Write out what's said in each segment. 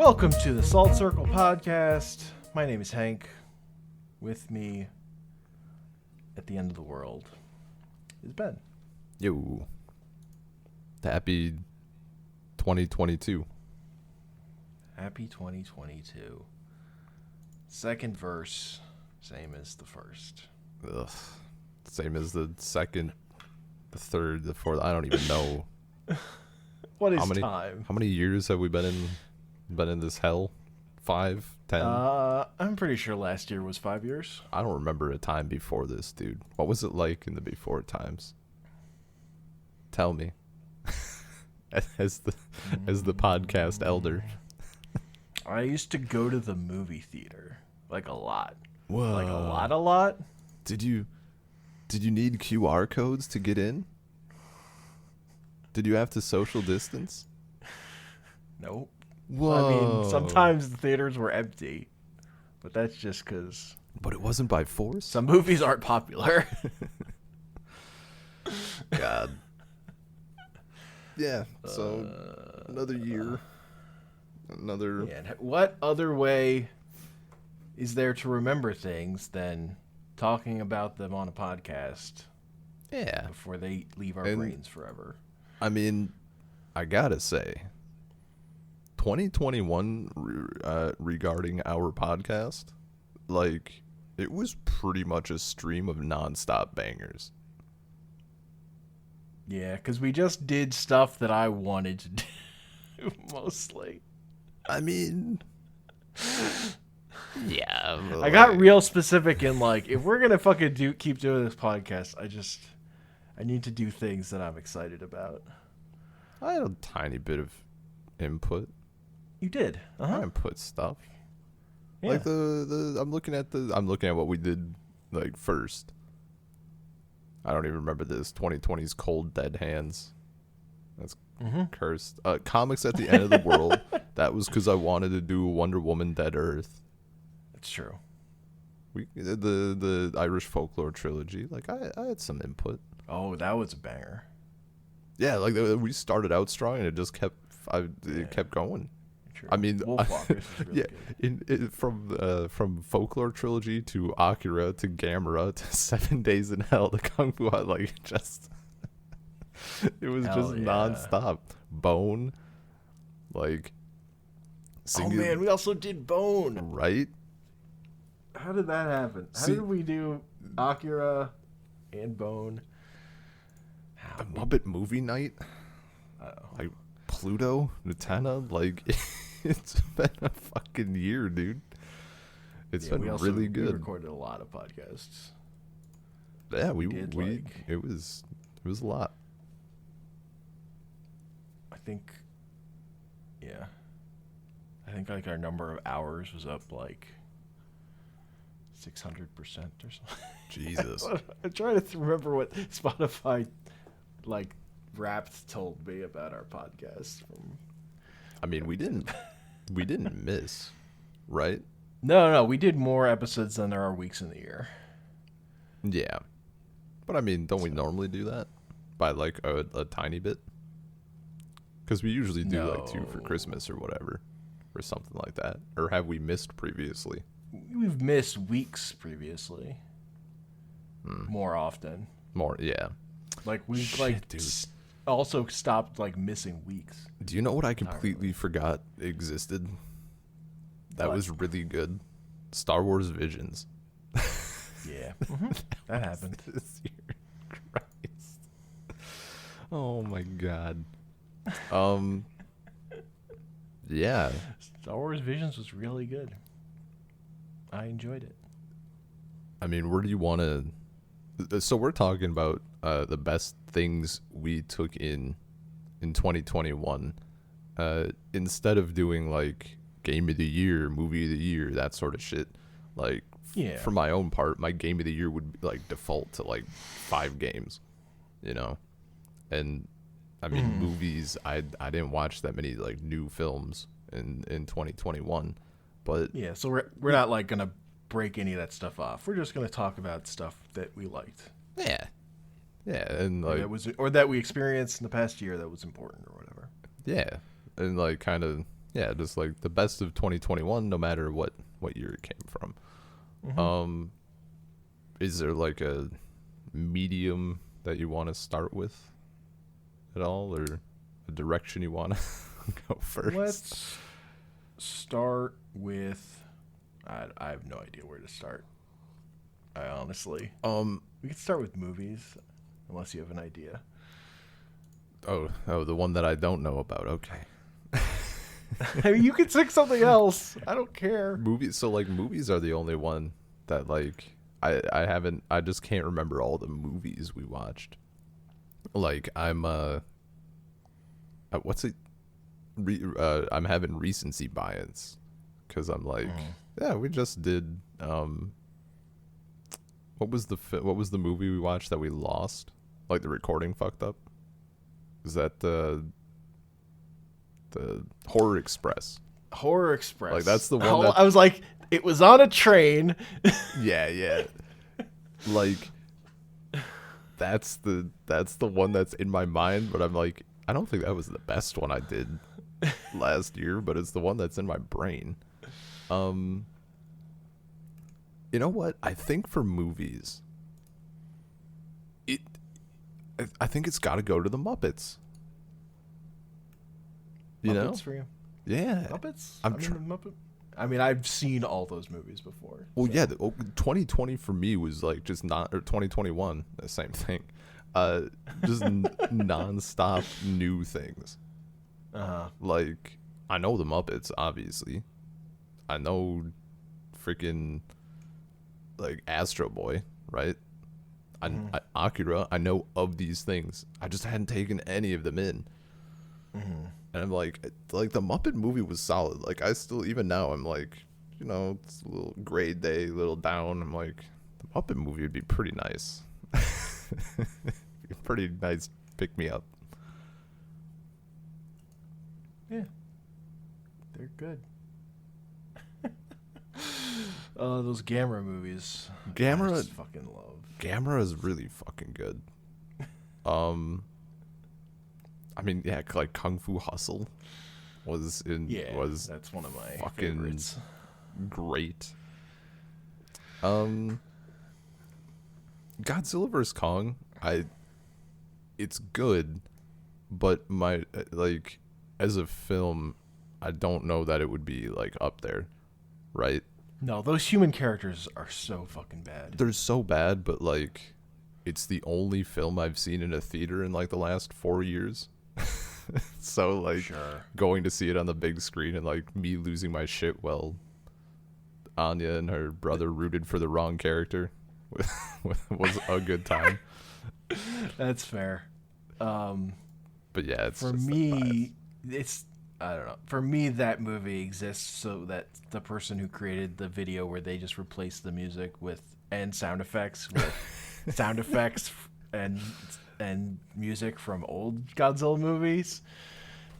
Welcome to the Salt Circle Podcast. My name is Hank. With me at the end of the world is Ben. Yo. Happy 2022. Happy 2022. Second verse, same as the first. Ugh. Same as the second, the third, the fourth. I don't even know. What is time? How many years have we been in this hell? 5, 10? I'm pretty sure last year was 5 years. I don't remember a time before this, dude. What was it like in the before times? Tell me. as the podcast elder. I used to go to the movie theater like a lot. Whoa. Like a lot. Did you need QR codes to get in? Did you have to social distance? Nope. Whoa. I mean, sometimes the theaters were empty, but that's just because... But it wasn't by force? Some movies aren't popular. God. Yeah, so another year. Another... Yeah, what other way is there to remember things than talking about them on a podcast? Yeah. Before they leave our brains forever. I mean, I gotta say, 2021 regarding our podcast, like, it was pretty much a stream of nonstop bangers. Yeah, because we just did stuff that I wanted to do, mostly. I mean, yeah. I got real specific in, like, if we're going to fucking keep doing this podcast, I need to do things that I'm excited about. I had a tiny bit of input. You did. I input stuff. Yeah. Like I'm looking at what we did like first. I don't even remember this. 2020's Cold Dead Hands. That's cursed. Comics at the End of the World. That was because I wanted to do Wonder Woman Dead Earth. That's true. The Irish folklore trilogy. Like I had some input. Oh, that was a banger. Yeah, like we started out strong and it just kept going. True. I mean, Wolfwalkers is really good. From folklore trilogy to Akira to Gamera to 7 Days in Hell to Kung Fu, like just it was just nonstop. Bone, like. Oh man, we also did Bone. Right? How did that happen? How did we do Akira and Bone? The Muppet Movie Night? Like Pluto, Nutella, like it's been a fucking year, dude. It's been really good. We recorded a lot of podcasts. Yeah, we it was a lot. I think like our number of hours was up like 600% or something. Jesus. I'm trying to remember what Spotify like Wrapped told me about our podcast. I mean, we didn't miss, right? No, we did more episodes than there are weeks in the year. Yeah, but I mean, don't we normally do that by like a tiny bit? Because we usually do like 2 for Christmas or whatever, or something like that. Or have we missed previously? We've missed weeks previously. More often. Yeah. Like we also stopped like missing weeks. Do you know what I completely forgot existed? That was really good. Star Wars Visions. Yeah. That happened this year. Christ. Oh my god. Yeah. Star Wars Visions was really good. I enjoyed it. I mean, where do you want to... So we're talking about the best things we took in 2021. Instead of doing like game of the year, movie of the year, that sort of shit. Like, for my own part, my game of the year would like default to like 5 games, you know? And I mean, movies, I didn't watch that many like new films in 2021, but yeah, so we're not like gonna break any of that stuff off. We're just gonna talk about stuff that we liked. Yeah, and like that we experienced in the past year that was important or whatever. Yeah, and like kind of Yeah, just like the best of 2021, no matter what year it came from. Mm-hmm. Is there like a medium that you want to start with at all, or a direction you want to go first? Let's start with. I have no idea where to start. I honestly. We could start with movies, unless you have an idea. Oh, the one that I don't know about. Okay. I mean, you could pick something else. I don't care. Movies. So like movies are the only one that like I haven't. I just can't remember all the movies we watched. Like I'm what's it? I'm having recency bias because I'm like, yeah, we just did. What was the movie we watched that we lost? Like the recording fucked up. Is that the Horror Express? Horror Express. Like that's the one. I was like, it was on a train. Yeah. Like that's the one that's in my mind, but I'm like, I don't think that was the best one I did last year, but it's the one that's in my brain. You know what? I think for movies, I think it's got to go to the Muppets. You know? Muppets for you? Yeah. Muppets? Muppet. I mean, I've seen all those movies before. Well, so. yeah. 2020 for me was like just not, or 2021, the same thing. Just nonstop new things. Like I know the Muppets, obviously. I know freaking like Astro Boy, right? Akira. I know of these things. I just hadn't taken any of them in. And I'm like the Muppet movie was solid. Like I still, even now, I'm like, you know, it's a little grade day, a little down. I'm like, the Muppet movie would be pretty nice. Pretty nice pick me up. Yeah, they're good. Those Gamera movies. Gamera, I just fucking love. Gamera is really fucking good. I mean, yeah, like Kung Fu Hustle was that's one of my fucking favorites. Great. Godzilla vs Kong, it's good, but my like as a film, I don't know that it would be like up there, right? No, those human characters are so fucking bad. They're so bad, but like it's the only film I've seen in a theater in like the last 4 years. So like going to see it on the big screen and like me losing my shit while Anya and her brother rooted for the wrong character was a good time. That's fair. But yeah, it's for me, it's I don't know. For me, that movie exists so that the person who created the video where they just replaced the music and sound effects with sound effects and music from old Godzilla movies.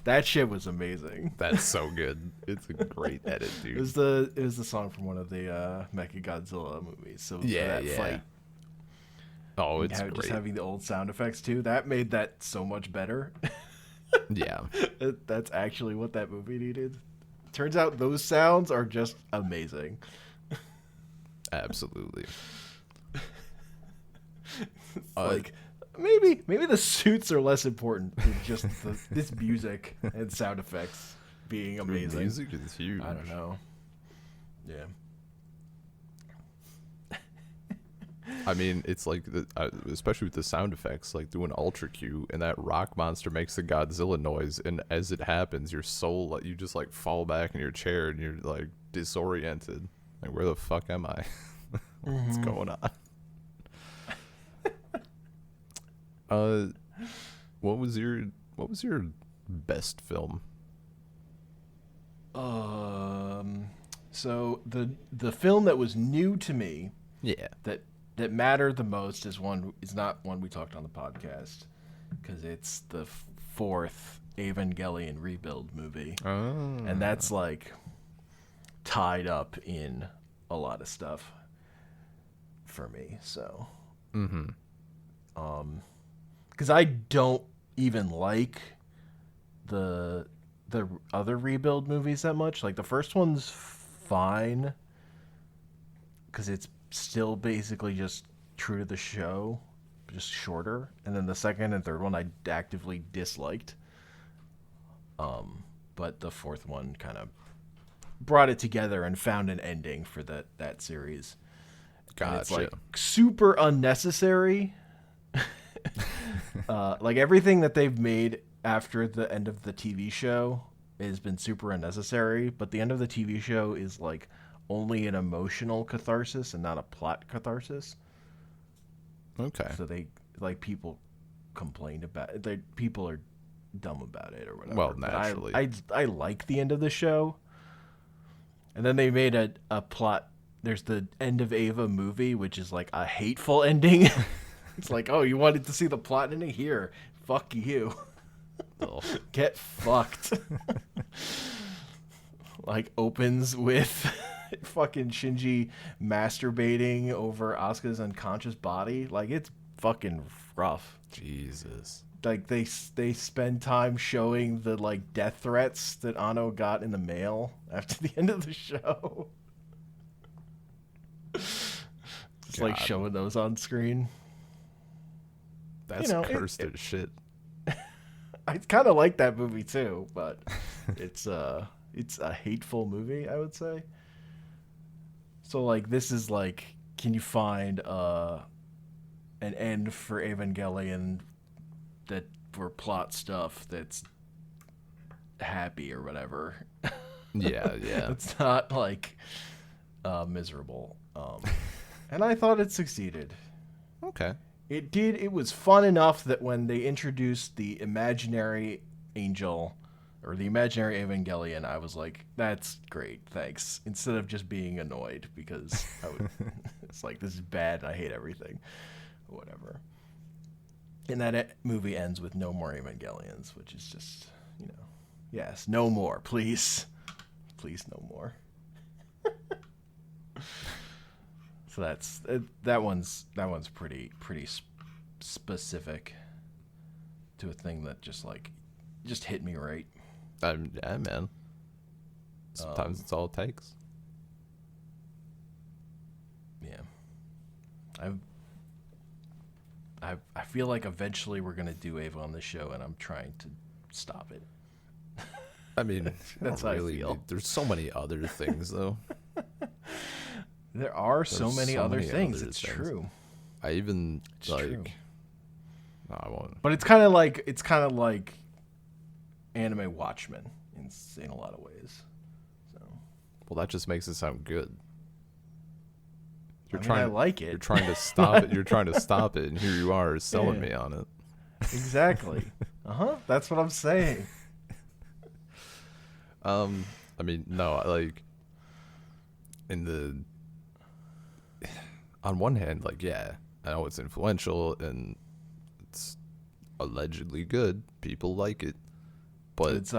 That shit was amazing. That's so good. It's a great edit, dude. It was the song from one of the Mecha Godzilla movies. So yeah, that fight. Oh, it's great. Just having the old sound effects too. That made that so much better. Yeah. That's actually what that movie needed. Turns out those sounds are just amazing. Absolutely. Like maybe the suits are less important than just this music and sound effects being amazing. The music is huge. I don't know. Yeah. I mean, it's like, especially with the sound effects, like doing Ultra Q, and that rock monster makes the Godzilla noise, and as it happens, your soul, you just like fall back in your chair, and you're like disoriented. Like, where the fuck am I? What's going on? What was your best film? So the film that was new to me, Yeah. that mattered the most is not one we talked on the podcast, because it's the fourth Evangelion Rebuild movie. Oh. And that's like tied up in a lot of stuff for me. So, because I don't even like the the other rebuild movies that much. Like the first one's fine because it's still basically just true to the show, just shorter. And then the second and third one I actively disliked. But the fourth one kind of brought it together and found an ending for that series. Gotcha. And it's like super unnecessary. Like everything that they've made after the end of the TV show has been super unnecessary, but the end of the TV show is like only an emotional catharsis and not a plot catharsis. Okay. So they like people complained about it. People are dumb about it or whatever. Well, But naturally. I like the end of the show. And then they made a plot. There's the end of Ava movie, which is like a hateful ending. It's like, oh, you wanted to see the plot ending? Here, fuck you. Oh. Get fucked. Like opens with fucking Shinji masturbating over Asuka's unconscious body. Like it's fucking rough. Jesus. Like they spend time showing the like death threats that Ano got in the mail after the end of the show. Just like God. showing those on screen. That's You know, cursed as shit. I kind of like that movie too, but it's a hateful movie, I would say. So like this is like, can you find an end for Evangelion that for plot stuff that's happy or whatever? Yeah, yeah. It's not like miserable. And I thought it succeeded. Okay. It did. It was fun enough that when they introduced the imaginary angel or the imaginary Evangelion, I was like, that's great, thanks. Instead of just being annoyed because it's like, this is bad and I hate everything. Whatever. And that movie ends with no more Evangelions, which is just, yes, no more, please. Please, no more. So that one's pretty specific to a thing that just hit me right. Yeah, man. Sometimes it's all it takes. Yeah. I feel like eventually we're gonna do Ava on the show, and I'm trying to stop it. I mean, That's how I feel. There's so many other things though. There are so many other things. other It's things. true. I even It's like. true. No, I won't. But it's kind of like anime Watchmen in a lot of ways. So Well, that just makes it sound good. I like it. You're trying to stop it. You're trying to stop it, and here you are selling me on it. Exactly. That's what I'm saying. I mean, no, like on one hand, like, yeah, I know it's influential and it's allegedly good. People like it, but It's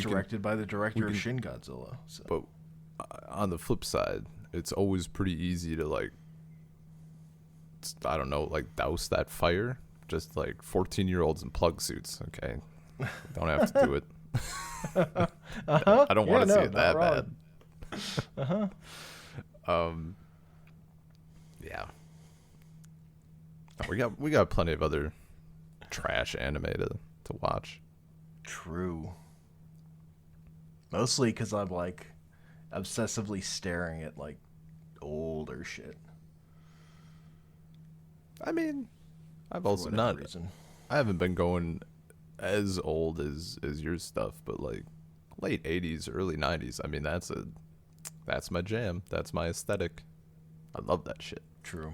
directed by the director of Shin Godzilla. So. But on the flip side, it's always pretty easy to like, I don't know, like douse that fire. Just like 14-year-olds in plug suits. Okay, don't have to do it. I don't want to see it that bad. Yeah. We got plenty of other trash anime to watch. True. Mostly because I'm like obsessively staring at like older shit. I mean, I've For also whatever not. reason. I haven't been going as old as your stuff, but like late 80s, early 90s. I mean, that's my jam. That's my aesthetic. I love that shit. True.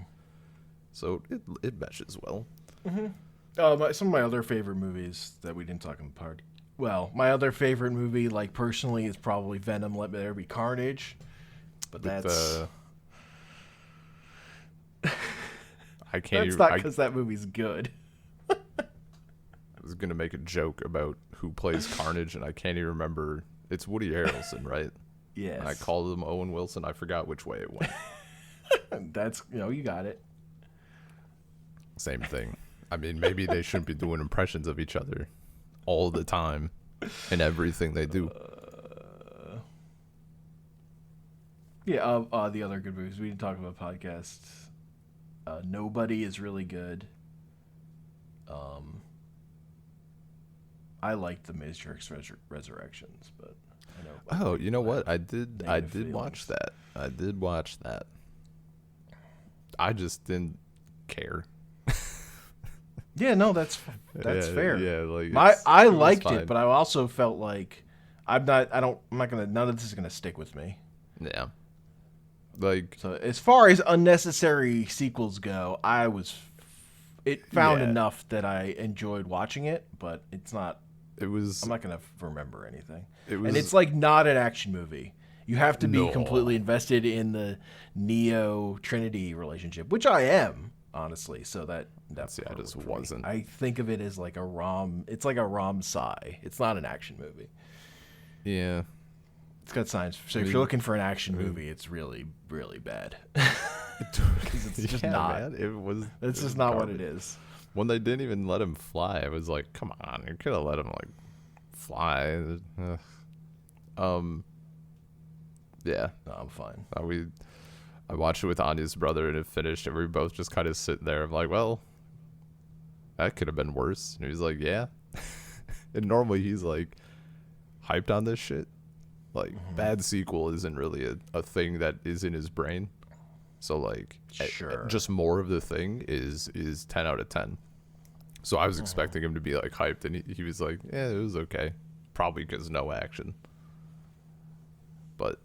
So it meshes well. Some of my other favorite movies that we didn't talk in part. Well, my other favorite movie, like personally, is probably Venom: Let There Be Carnage. But that's I can't. that's not because that movie's good. I was gonna make a joke about who plays Carnage, and I can't even remember. It's Woody Harrelson, right? Yes. And I called him Owen Wilson. I forgot which way it went. That's you got it. Same thing. I mean, maybe they shouldn't be doing impressions of each other all the time. in everything they do. Yeah, the other good movies we didn't talk about podcasts. Nobody is really good. I liked the Matrix Resurrections, but I know. Oh, you know what? I did negative watch feelings. that. I did watch that. I just didn't care. Yeah, no, that's Yeah, fair. yeah, like I it was liked fine. it, but I also felt like I'm not gonna none of this is gonna stick with me. Yeah. Like, So as far as unnecessary sequels go, it found yeah, enough that I enjoyed watching it, but it's not. it was I'm not gonna remember anything. it And was it's like not an action movie. You have to be no. completely invested in the Neo Trinity relationship, which I am honestly. So that See, I part just worked for me. wasn't. I think of it as like a rom. It's like a rom sci. It's not an action movie. Yeah. It's got science. So I if mean, you're looking for an action movie, it's really really bad. Because it's just yeah, not. man, it was. It's It just was not what it garbage. is. When they didn't even let him fly, I was like, "Come on, you could have let him like fly." Ugh. Um, yeah, No, I'm fine. I watched it with Anya's brother, and it finished, and we both just kind of sit there, like, "Well, that could have been worse." And he was like, "Yeah." And normally he's like hyped on this shit. Like, bad sequel isn't really a thing that is in his brain. So like, Sure. just more of the thing is 10 out of 10. So I was expecting him to be like hyped, and he was like, "Yeah, it was okay." Probably because no action. But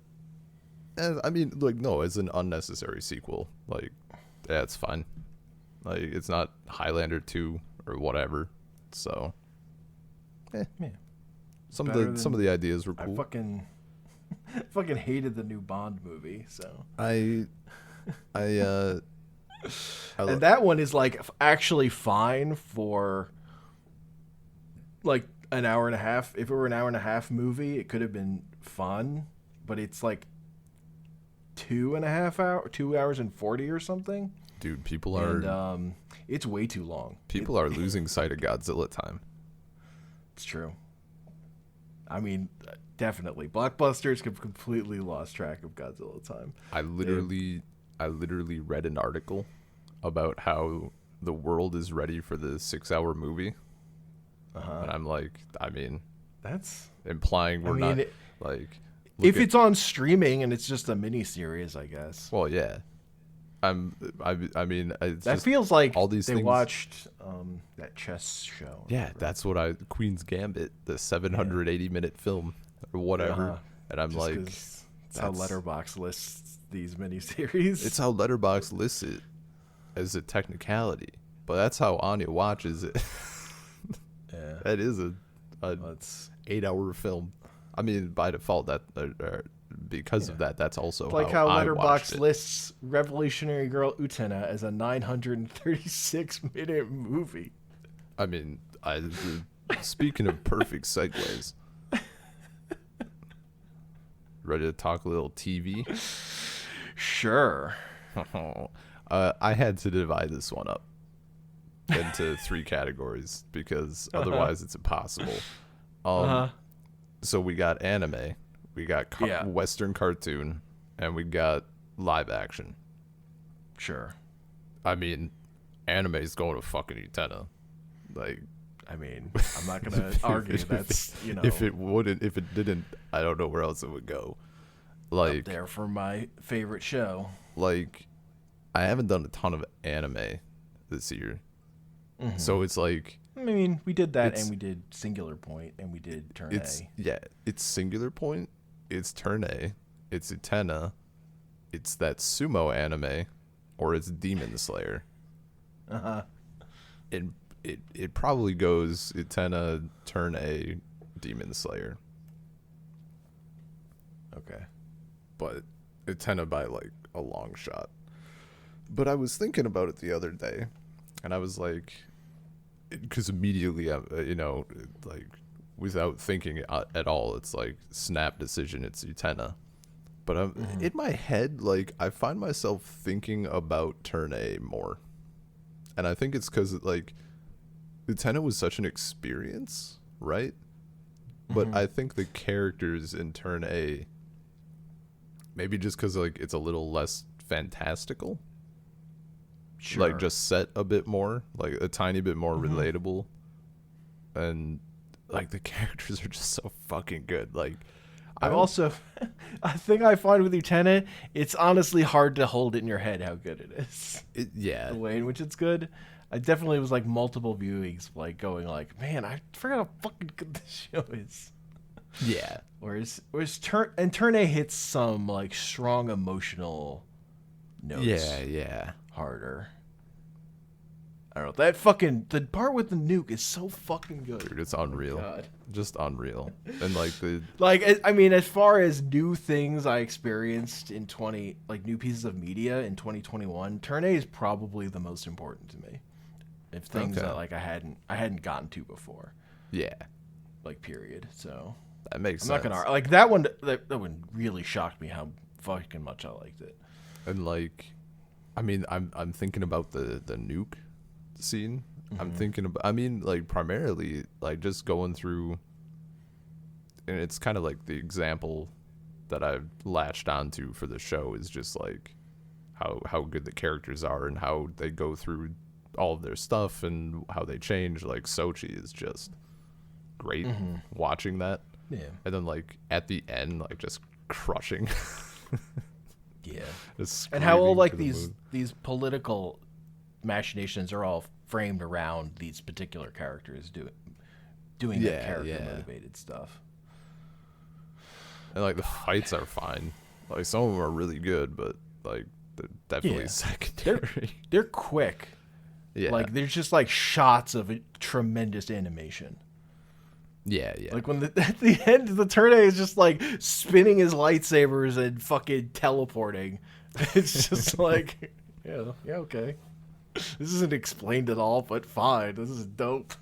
I mean, like, no, it's an unnecessary sequel. Like, yeah, it's fine. Like, it's not Highlander 2 or whatever. So, Yeah. some better of the ideas were I cool. fucking hated the new Bond movie. So I I and that one is like actually fine for like an hour and a half. If it were an hour and a half movie, it could have been fun. But it's like 2 hours and 40 or something. dude, And it's way too long. people are losing sight of Godzilla time. It's true. I mean, definitely. Blockbusters have completely lost track of Godzilla time. I literally read an article about how the world is ready for the 6-hour movie. And I'm like, I mean, That's implying we're not like if it's on streaming and it's just a mini series, I guess. well, yeah. I mean, it's That just feels like all these they things. watched that chess show. Yeah, that's what Queen's Gambit, the 780-minute film or whatever. Uh-huh. And I'm Just like, 'cause it's how that's- Letterbox lists these miniseries. it's how Letterboxd lists it as a technicality, but that's how Anya watches it. yeah. That is a It's 8-hour film. I mean, by default, that because of that, that's also like how I watched Letterbox it. lists Revolutionary Girl Utena as a 936-minute movie. I mean, speaking of perfect segues, ready to talk a little TV? Sure. I had to divide this one up into 3 categories because otherwise it's impossible. So we got anime, we got Western cartoon, and we got live action. Sure. I mean, anime is going to fucking Utena. Like, I mean, I'm not gonna argue. That's if it didn't, I don't know where else it would go. Like, up there for my favorite show. like, I haven't done a ton of anime this year, so it's like, I mean, we did that, It's- and we did Singular Point, and we did Turn it's A. it's Singular Point, it's Turn A, it's Utena, it's that sumo anime, or it's Demon Slayer. And it probably goes Utena, Turn A, Demon Slayer, Okay. but Utena by like a long shot. But I was thinking about it the other day, and I was like, because immediately, like without thinking at all, it's like snap decision, it's Utena. But in my head, like, I find myself thinking about Turn A more, and I think it's because like Utena was such an experience, right? but I think the characters in Turn A, maybe just because like it's a little less fantastical, Sure. like just set a bit more, like a tiny bit more relatable, and like the characters are just so fucking good. Like I'm also, a thing I find with Lieutenant, it's honestly hard to hold it in your head how good it is. yeah, The way in which it's good. I definitely was like multiple viewings, like going like, man, I forgot how fucking good this show is. yeah, Whereas Turn A hits some like strong emotional notes yeah. harder. I don't know. That fucking the part with the nuke is so fucking good. Dude, it's unreal. God. Just unreal. And like the Like I mean, as far as new things I experienced in new pieces of media in 2021, Turn A is probably the most important to me. If things Okay. that like I hadn't gotten to before, yeah, like period. So that makes I'm sense. not gonna like that one. That one really shocked me how fucking much I liked it. And like, I mean, I'm thinking about the nuke scene. I'm thinking about. I mean, like primarily like just going through, and it's kind of like the example that I've latched onto for the show is just like how good the characters are and how they go through all of their stuff and how they change. Like Sochi is just great watching that. Yeah. And then like at the end, like just crushing. Yeah. Just And how all screaming like to the moon. these political machinations are all framed around these particular characters doing that Yeah, character yeah. motivated stuff. And like the fights are fine. Like some of them are really good, but like they're definitely Yeah. secondary. They're quick. yeah. Like there's just like shots of tremendous animation. yeah. Like when at the end the Turn A is just like spinning his lightsabers and fucking teleporting. It's just like yeah, okay. This isn't explained at all, but fine. This is dope.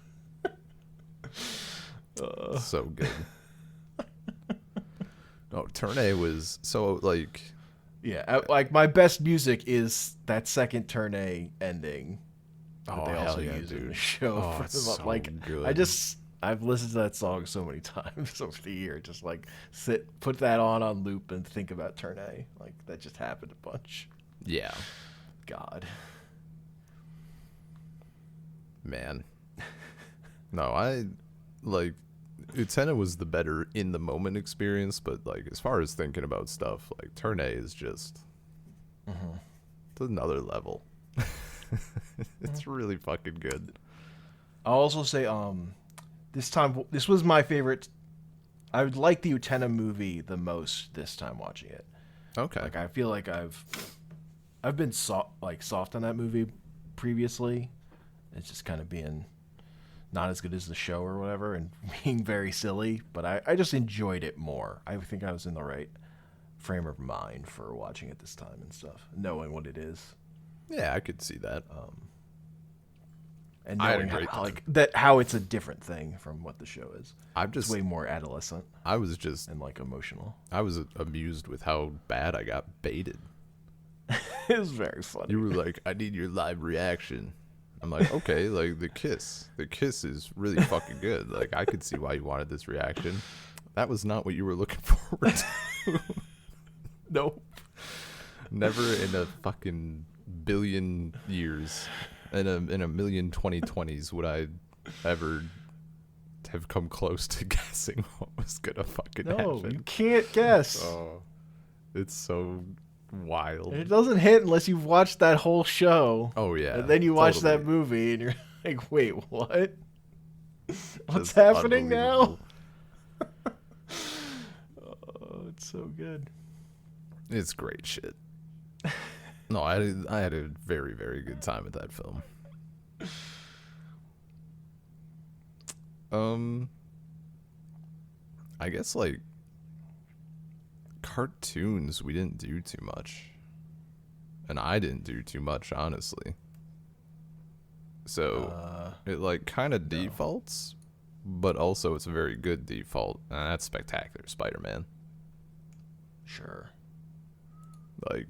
So good. No, Turn A was so like Yeah, like my best music is that second Turn A ending. That they hell also yeah, use in the dude. show. Oh, it's so like good. I've listened to that song so many times over the year. Just like put that on loop and think about Turn A. Like that just happened a bunch. Yeah. God. Man. No, I like Utena was the better in the moment experience, but like as far as thinking about stuff, like Turn A is just to another level. It's really fucking good. I'll also say this was my favorite. I would like the Utena movie the most this time watching it. Okay. Like I feel like I've been soft on that movie previously. It's just kind of being not as good as the show or whatever and being very silly, but I just enjoyed it more. I think I was in the right frame of mind for watching it this time and stuff, knowing what it is. Yeah, I could see that. And I had a knowing great time. how it's a different thing from what the show is. I'm It's just way more adolescent I was just and like emotional. I was amused with how bad I got baited. It was very funny. You were like, I need your live reaction. I'm like, okay, like the kiss is really fucking good. Like I could see why you wanted this reaction. That was not what you were looking forward to. Nope. Never in a fucking billion years, in a million 2020s would I ever have come close to guessing what was gonna fucking No, happen. you can't guess. Oh, it's so wild. It doesn't hit unless you've watched that whole show. Oh yeah, And then you watch totally. that movie and you're like, wait, what? What's Just happening now? unbelievable. Oh, it's so good. It's great shit. No, I had a very, very good time with that film. I guess like cartoons we didn't do too much. And I didn't do too much, honestly. So it like kind of defaults, but also it's a very good default. And that's Spectacular Spider-Man. Sure. Like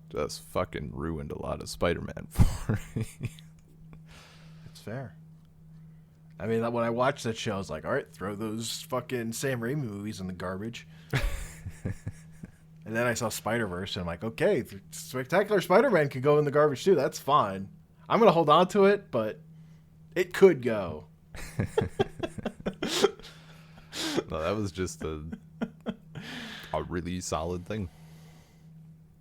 just fucking ruined a lot of Spider-Man for me. It's fair. I mean, when I watched that show, I was like, all right, throw those fucking Sam Raimi movies in the garbage. And then I saw Spider-Verse, and I'm like, okay, Spectacular Spider-Man could go in the garbage too. That's fine. I'm going to hold on to it, but it could go. No, that was just a really solid thing.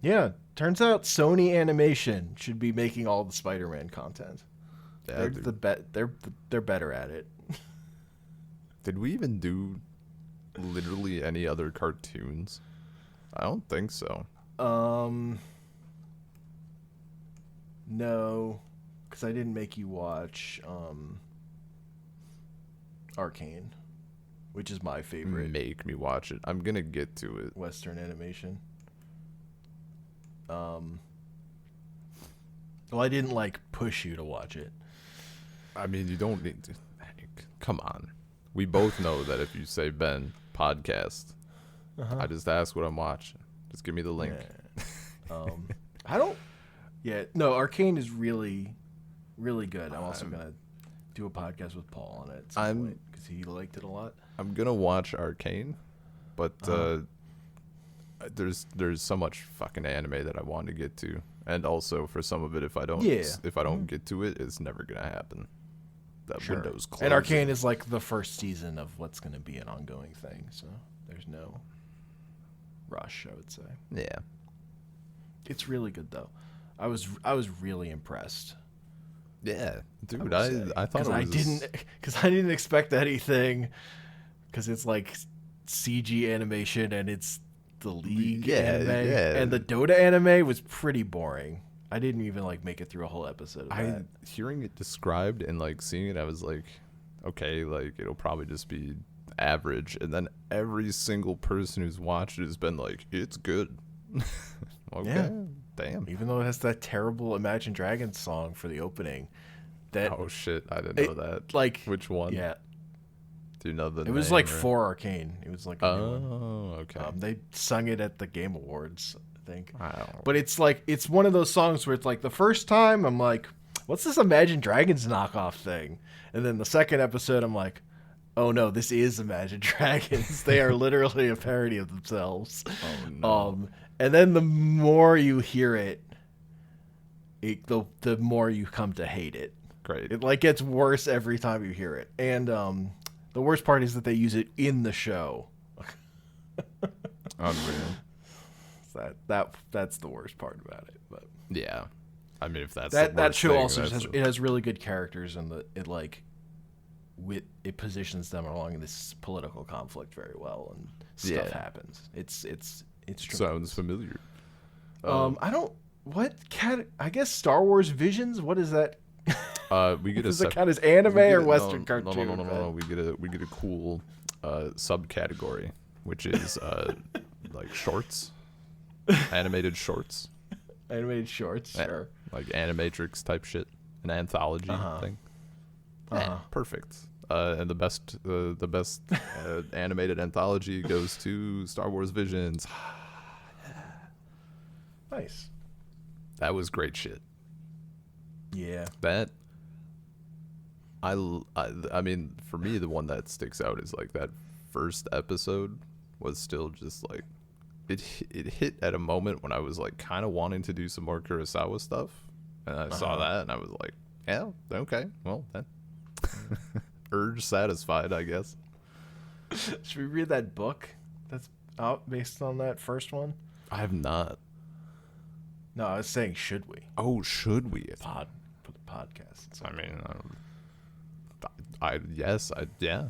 Yeah, turns out Sony Animation should be making all the Spider-Man content. Yeah, they're better at it. Did we even do literally any other cartoons? I don't think so. No, because I didn't make you watch Arcane, which is my favorite Make me watch it. I'm gonna get to it. Western animation. Well, I didn't like push you to watch it. I mean, you don't need to. Come on. We both know that if you say Ben podcast, I just ask what I'm watching. Just give me the link. Yeah. I don't. Yeah, no. Arcane is really, really good. I'm also gonna do a podcast with Paul on it at some point because he liked it a lot. I'm gonna watch Arcane, but there's so much fucking anime that I want to get to, and also for some of it, if I don't get to it, it's never gonna happen. That window's closed. And Arcane is like the first season of what's gonna be an ongoing thing, so there's no rush, I would say. Yeah, it's really good though. I was really impressed. Yeah, dude, I thought it was... I didn't expect anything, because it's like CG animation and it's the League anime, and the Dota anime was pretty boring. I didn't even like make it through a whole episode of that. Hearing it described and like seeing it, I was like, okay, like it'll probably just be average, and then every single person who's watched it has been like, it's good. Okay, yeah. Damn. Even though it has that terrible Imagine Dragons song for the opening. Oh shit, I didn't know that. Like, which one? Yeah. Do you know the It was like for Arcane. It was like a new one. Oh, okay. They sung it at the Game Awards, I think. Wow. But it's like, it's one of those songs where it's like the first time I'm like, what's this Imagine Dragons knockoff thing? And then the second episode I'm like, oh no, this is Imagine Dragons. They are literally a parody of themselves. Oh no. And then the more you hear it, the more you come to hate it. Great. It like gets worse every time you hear it. And the worst part is that they use it in the show. Unreal. That's the worst part about it. But yeah, I mean, if that's that show thing, also has really good characters, and it positions them along this political conflict very well, and stuff happens. It's sounds familiar. I don't. I guess Star Wars Visions. What is that? We get does it count as anime or Western cartoon? No. We get a cool subcategory, which is like shorts, animated shorts. Animated shorts, sure. Like Animatrix type shit, an anthology thing. Yeah, perfect. And the best animated anthology goes to Star Wars Visions. Nice. That was great shit. Yeah. That I mean, for me, the one that sticks out is like that first episode was still just like it hit at a moment when I was like kind of wanting to do some more Kurosawa stuff, and I saw that and I was like, yeah, okay, well, that urge satisfied, I guess. Should we read that book that's out based on that first one? I have not. No, I was saying, should we? Oh, should we? For the podcast. So. I mean, yeah.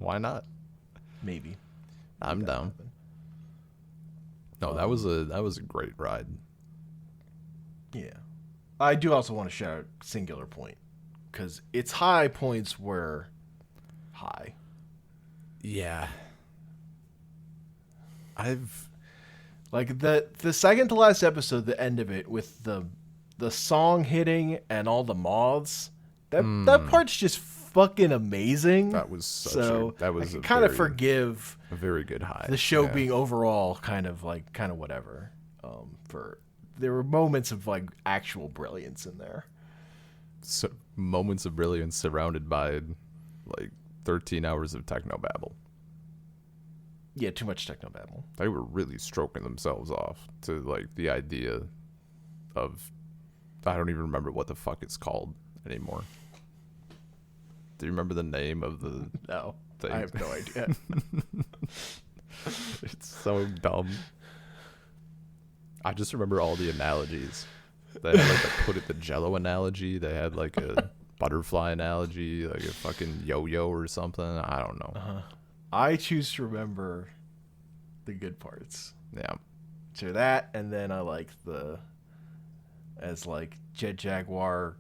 Why not? Maybe. I'm down. Happen. No, that was a great ride. Yeah, I do also want to shout out Singular Point, because its high points were high. Yeah. Like the second to last episode, the end of it with the song hitting and all the moths, that part's just fucking amazing. That was I kind of forgive a very good high. The show being overall kind of whatever. There were moments of like actual brilliance in there. moments of brilliance surrounded by like 13 hours of technobabble. Yeah, too much technobabble. They were really stroking themselves off to like the idea of, I don't even remember what the fuck it's called anymore. Do you remember the name of the No, thing? I have no idea. It's so dumb. I just remember all the analogies. They had like a put it the Jello analogy. They had like a butterfly analogy, like a fucking yo-yo or something. I don't know. I choose to remember the good parts. Yeah. So that, and then I like as Jet Jaguar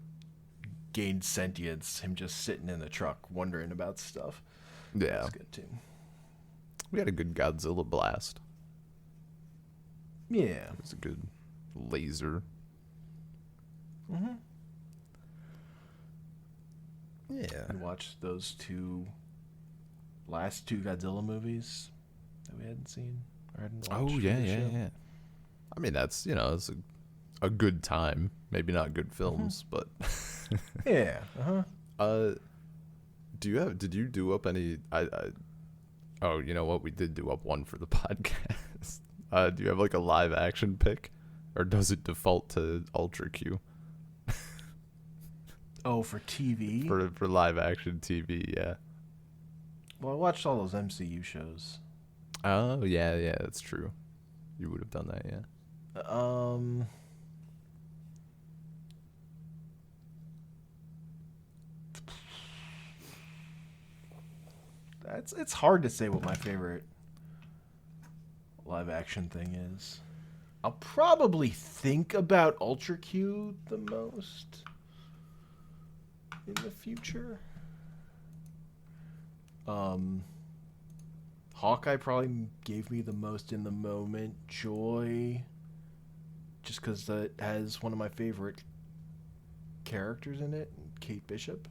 gained sentience, him just sitting in the truck wondering about stuff. Yeah. That's good too. We had a good Godzilla blast. Yeah. It was a good laser. Mm-hmm. Yeah. We watched those last two Godzilla movies that we hadn't seen or hadn't watched. Oh, yeah. I mean, that's, it's a good time. Maybe not good films, but Yeah. did you do up any oh, you know what? We did do up one for the podcast. Do you have like a live action pick, or does it default to Ultra Q? Oh, for TV? For live action TV, yeah. Well, I watched all those MCU shows. Oh, yeah, that's true. You would have done that, yeah. It's hard to say what my favorite live action thing is. I'll probably think about Ultra Q the most in the future. Hawkeye probably gave me the most in the moment joy, just because it has one of my favorite characters in it, Kate Bishop.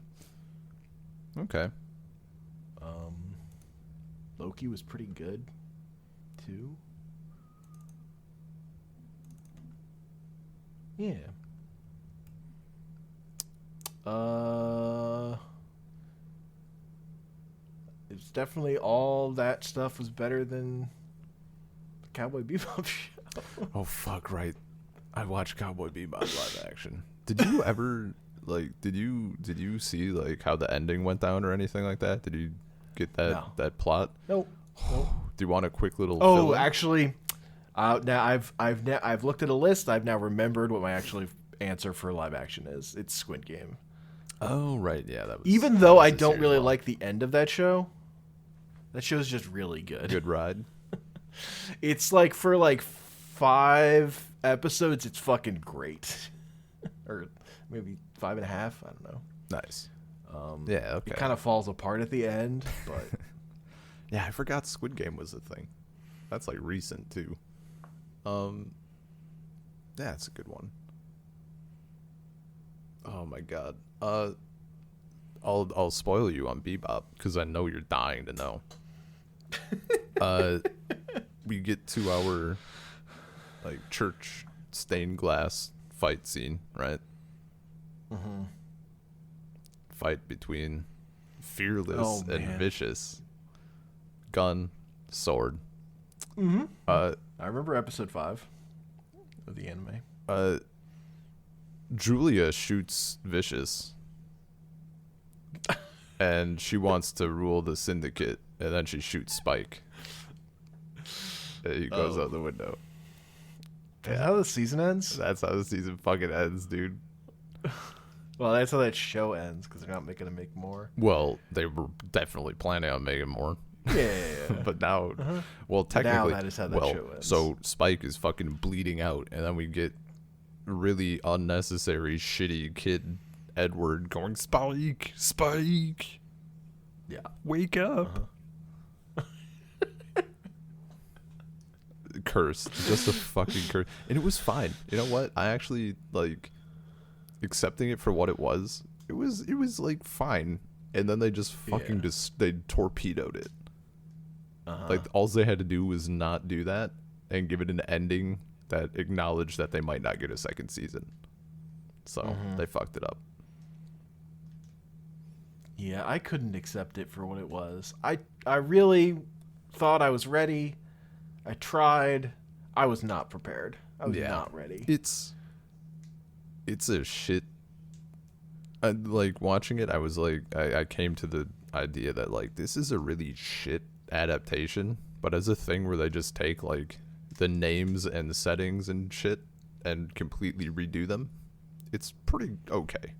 Okay. Loki was pretty good too. Yeah. It's definitely all that stuff was better than the Cowboy Bebop show. Oh fuck, right. I watched Cowboy Bebop live action. Did you ever did you see like how the ending went down or anything like that? Did you get that plot? Nope. Do you want a quick little Oh, fill-in? actually, now I've looked at a list. I've now remembered what my actual answer for live action is. It's Squid Game. Oh, right. Yeah, that was. Even that though was I the don't series really one. like the end of that show, that show's just really good. Good ride. It's like for like 5 episodes, it's fucking great. Or maybe 5.5. I don't know. Nice. Yeah. Okay. It kind of falls apart at the end, but Yeah, I forgot Squid Game was a thing. That's like recent too. Yeah, it's a good one. Oh my god. I'll spoil you on Bebop because I know you're dying to know. We get to our like church stained glass fight scene, right? mm-hmm. Fight between Fearless Oh, and man. Vicious. Gun, sword. Mm-hmm. I remember episode 5 of the anime. Julia shoots Vicious. And she wants to rule the syndicate, and then she shoots Spike. And he goes out the window. Is that how the season ends? That's how the season fucking ends, dude. Well, that's how that show ends, because they're not making to make more. Well, they were definitely planning on making more. Yeah. But now, well, technically, that is how that show ends. So Spike is fucking bleeding out, and then we get really unnecessary, shitty kid Edward going, Spike, Spike, Yeah. wake up. Curse, just a fucking curse, and it was fine. You know what? I actually like accepting it for what it was. It was like fine, and then they just fucking they torpedoed it. Like all they had to do was not do that and give it an ending that acknowledged that they might not get a second season. So they fucked it up. Yeah, I couldn't accept it for what it was. I really thought I was ready. I tried. I was not prepared. I was Yeah, not ready. it's a shit. Like watching it, I was like, I came to the idea that like this is a really shit adaptation, but as a thing where they just take like the names and the settings and shit and completely redo them, it's pretty okay.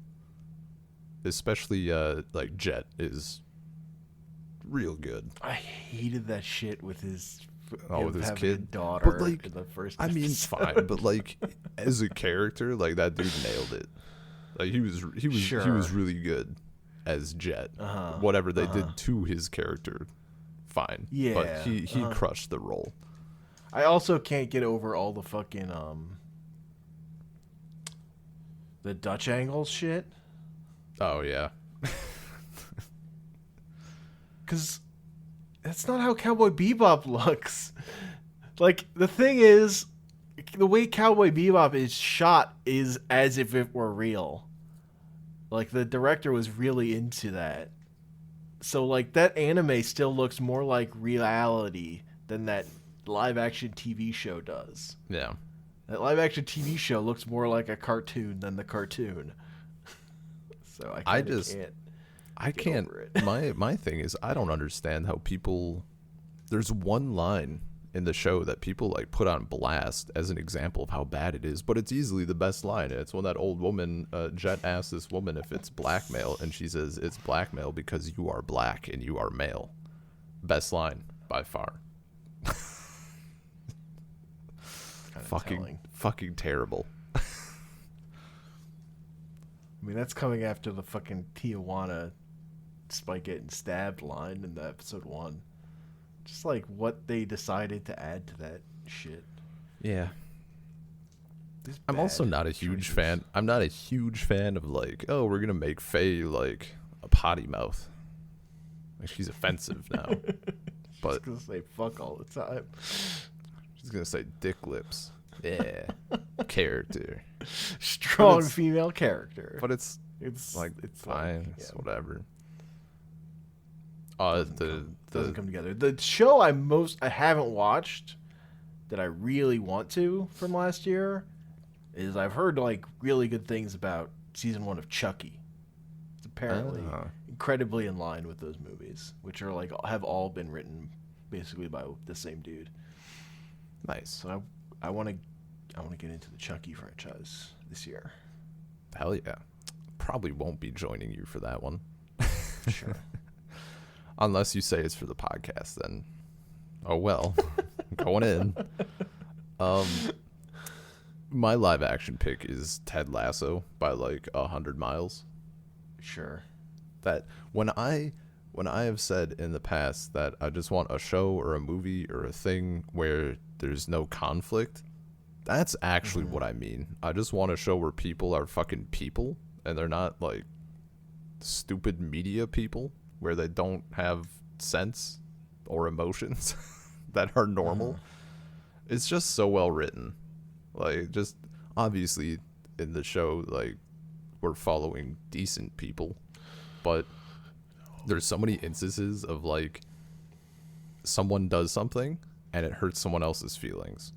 Especially like Jet is real good. I hated that shit with his Oh, with his having a kid, daughter but like, in the first I mean, episode. fine, but like as a character, like that dude nailed it. Like he Sure. was really good as Jet. Uh-huh. Whatever they Uh-huh. did to his character, fine. But Yeah. he crushed the role. I also can't get over all the fucking the Dutch angles shit. Oh yeah. Cause that's not how Cowboy Bebop looks. Like the thing is, the way Cowboy Bebop is shot is as if it were real. Like the director was really into that. So like that anime still looks more like reality than that live action TV show does. Yeah. That live action TV show looks more like a cartoon than the cartoon. So I I kind of just can't I get can't over it. my thing is I don't understand how people there's one line in the show that people like put on blast as an example of how bad it is, but it's easily the best line. It's when that old woman, Jet, asks this woman if it's blackmail, and she says it's blackmail because you are black and you are male. Best line by far. Fucking terrible. I mean, that's coming after the fucking Tijuana Spike getting stabbed line in the episode 1. Just like what they decided to add to that shit. Yeah. These I'm also bad not a huge choices. fan. I'm not a huge fan of like, oh, we're gonna make Faye like a potty mouth. Like she's offensive now. But Just gonna say fuck all the time. she's gonna say dick lips. Yeah. Character. Strong it's- female character. But it's it's like it's fine. like, It's yeah, whatever. doesn't come together. The show I haven't watched that I really want to from last year is I've heard like really good things about season 1 of Chucky. It's apparently incredibly in line with those movies, which are like have all been written basically by the same dude. Nice. So I want to get into the Chucky franchise this year. Hell yeah. Probably won't be joining you for that one. Sure. Unless you say it's for the podcast, then oh well. Going in. My live action pick is Ted Lasso by like 100 miles. Sure. That when I have said in the past that I just want a show or a movie or a thing where there's no conflict, that's actually what I mean. I just want a show where people are fucking people and they're not like stupid media people where they don't have sense or emotions that are normal. It's just so well written. Like, just obviously in the show, like, we're following decent people, but there's so many instances of like someone does something and it hurts someone else's feelings,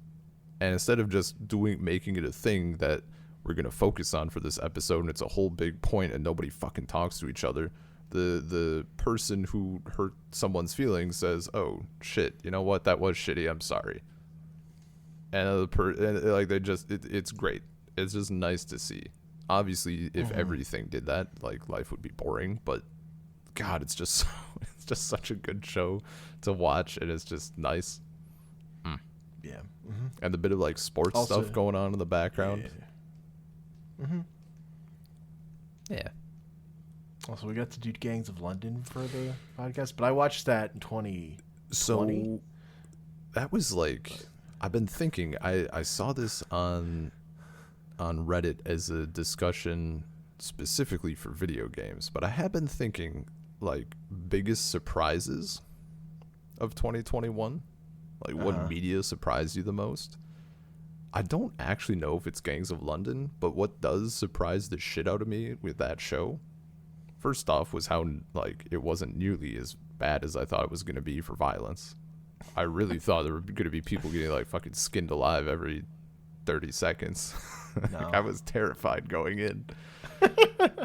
and instead of just making it a thing that we're gonna focus on for this episode and it's a whole big point and nobody fucking talks to each other, the person who hurt someone's feelings says, oh shit, you know what, that was shitty, I'm sorry. And like they just it's great. It's just nice to see. Obviously if everything did that, like life would be boring, but God, it's just it's just such a good show to watch, and it's just nice. Yeah. And the bit of like sports Also- stuff going on in the background. Yeah. Also, we got to do Gangs of London for the podcast, but I watched that in 2020. So that was like, I've been thinking, I saw this on Reddit as a discussion specifically for video games, but I have been thinking like biggest surprises of 2021, like what media surprised you the most. I don't actually know if it's Gangs of London, but what does surprise the shit out of me with that show First off was how like it wasn't nearly as bad as I thought it was going to be for violence. I really thought there were going to be people getting like fucking skinned alive every 30 seconds. No. Like, I was terrified going in.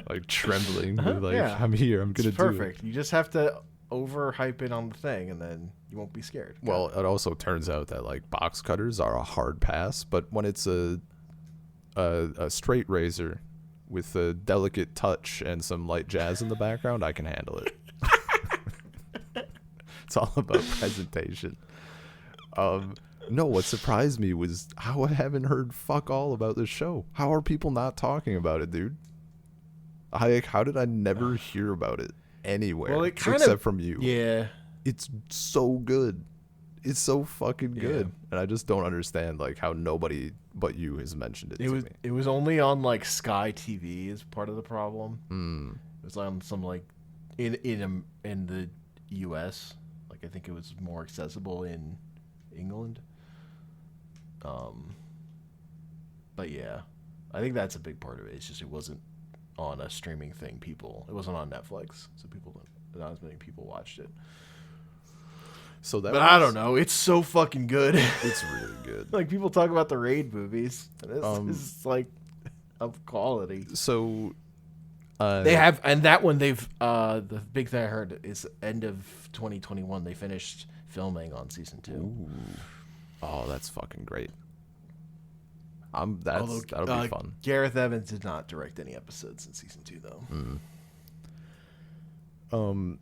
Like trembling with like, Yeah. I'm here, I'm going to do it. Perfect. You just have to overhype it on the thing, and then you won't be scared. Well, it also turns out that like box cutters are a hard pass, but when it's a straight razor with a delicate touch and some light jazz in the background, I can handle it. It's all about presentation. No, what surprised me was how I haven't heard fuck all about this show. How are people not talking about it, dude? How did I never hear about it anywhere? Well, it kind except from you. Yeah. It's so good. It's so fucking good. Yeah. And I just don't understand like how nobody but you has mentioned it to me. It was only on like Sky TV is part of the problem. It was on some like in the US. Like I think it was more accessible in England. But yeah, I think that's a big part of it. It's just it wasn't on a streaming thing. It wasn't on Netflix, so not as many people watched it. So that But I don't know. It's so fucking good. It's really good. Like people talk about the Raid movies. And this is like of quality. So They have, and that one they've the big thing I heard is end of 2021 they finished filming on season 2. Ooh. Oh, that's fucking great. That'll be fun. Gareth Evans did not direct any episodes in season 2 though.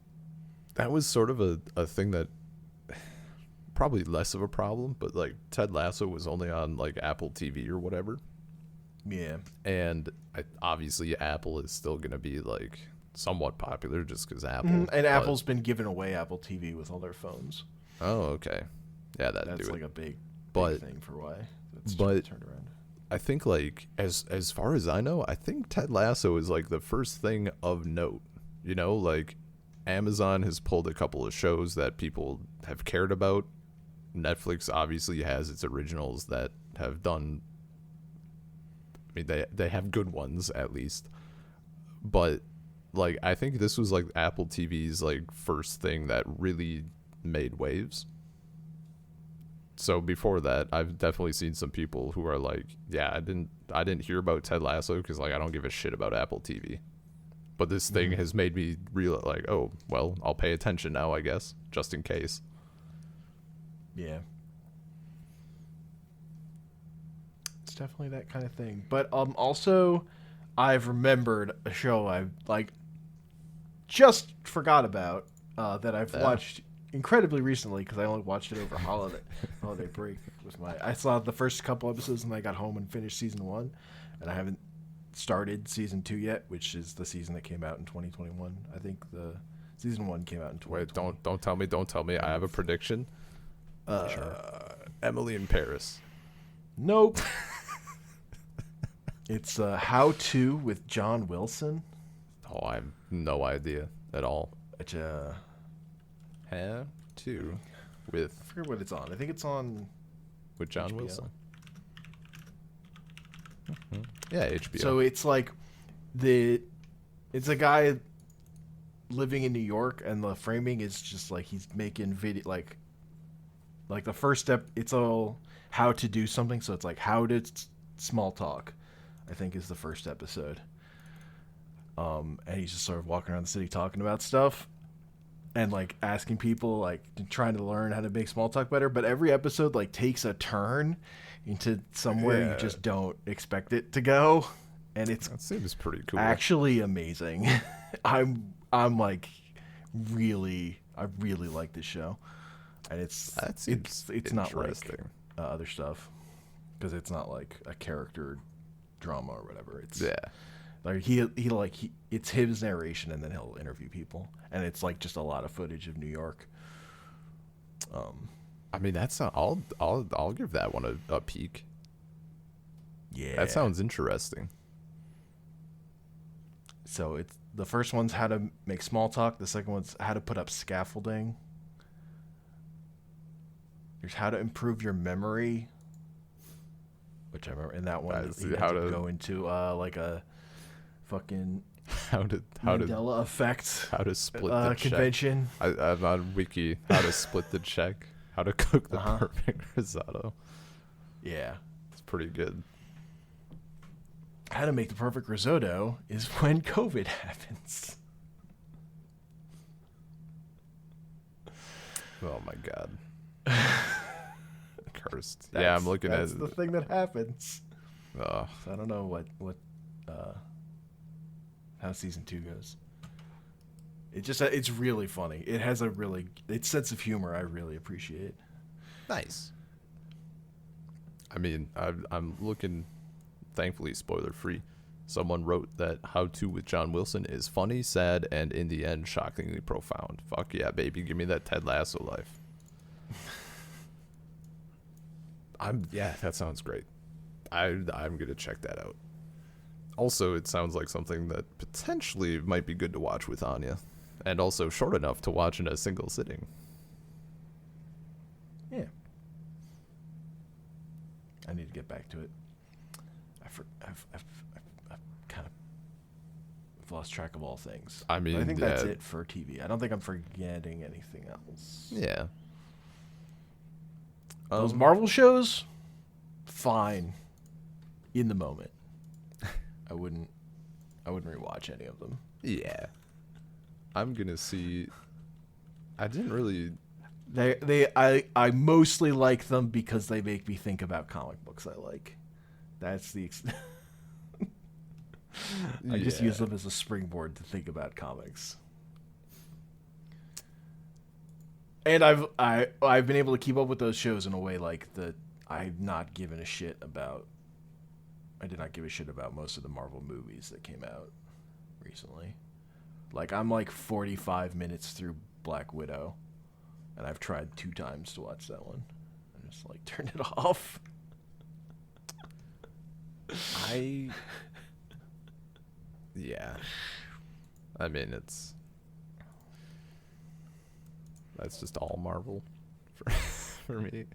That was sort of a thing that probably less of a problem, but like Ted Lasso was only on like Apple TV or whatever. Yeah. And obviously Apple is still going to be like somewhat popular just because Apple. And Apple's been giving away Apple TV with all their phones. Oh, okay. Yeah, That's like it. a big But- thing for why it's but- turned around. I think like as far as I know, I think Ted Lasso is like the first thing of note. You know, like Amazon has pulled a couple of shows that people have cared about. Netflix obviously has its originals that have done. I mean, they have good ones at least, but like I think this was like Apple TV's like first thing that really made waves. So before that, I've definitely seen some people who are like, yeah, I didn't hear about Ted Lasso because like I don't give a shit about Apple TV. But this thing has made me realize like, oh, well, I'll pay attention now, I guess, just in case. Yeah. It's definitely that kind of thing. But also I've remembered a show I like just forgot about that I've watched incredibly recently because I only watched it over holiday break I saw the first couple episodes and I got home and finished season 1 and I haven't started season 2 yet, which is the season that came out in 2021. I think the season 1 came out in 2020. Wait, don't tell me. I have a prediction. Sure. Emily in Paris. Nope. It's How To with John Wilson. Oh, I have no idea at all. Which, How To I forget what it's on. I think it's on with John HBO. Wilson. Yeah, HBO. So it's like it's a guy living in New York, and the framing is just like he's making video like the first step. It's all how to do something. So it's like how to small talk, I think is the first episode. And he's just sort of walking around the city talking about stuff. And like asking people, like trying to learn how to make small talk better, but every episode like takes a turn into somewhere you just don't expect it to go, and it's that seems pretty cool. actually amazing. I'm like I really like this show, and it's not like other stuff because it's not like a character drama or whatever. It's like it's his narration and then he'll interview people, and it's like just a lot of footage of New York. I mean, that's not, I'll give that one a peek. Yeah, That sounds interesting. So it's the first one's how to make small talk. The second one's how to put up scaffolding. There's how to improve your memory, which I remember in that one. I see You how had to to go into like a fucking Mandela effect how to split the check. convention. I'm on Wiki. How to split the check. How to cook the Uh-huh. perfect risotto. Yeah. It's pretty good. How to make the perfect risotto is when COVID happens. Oh my god. Cursed. Yeah, I'm looking at That's the thing that happens. Oh, So I don't know how season 2 goes. It's really funny. It has its sense of humor I really appreciate. nice. I mean, I'm looking, thankfully spoiler free. Someone wrote that How To with John Wilson is funny, sad, and in the end shockingly profound. Fuck yeah, baby, give me that Ted Lasso life. Yeah, that sounds great. I'm gonna check that out. Also, it sounds like something that potentially might be good to watch with Anya, and also short enough to watch in a single sitting. Yeah. I need to get back to it. I've kind of lost track of all things. I mean, But I think that's yeah. it for TV. I don't think I'm forgetting anything else. Yeah. Those Marvel shows, fine. In the moment, I wouldn't rewatch any of them. Yeah. I'm gonna see. I didn't really. I mostly like them because they make me think about comic books I like. That's the. I just use them as a springboard to think about comics. And I've been able to keep up with those shows in a way like that I've not given a shit about. I did not give a shit about most of the Marvel movies that came out recently. Like I'm like 45 minutes through Black Widow, and I've tried 2 times to watch that one. I just like turned it off. Yeah. I mean, that's just all Marvel for me.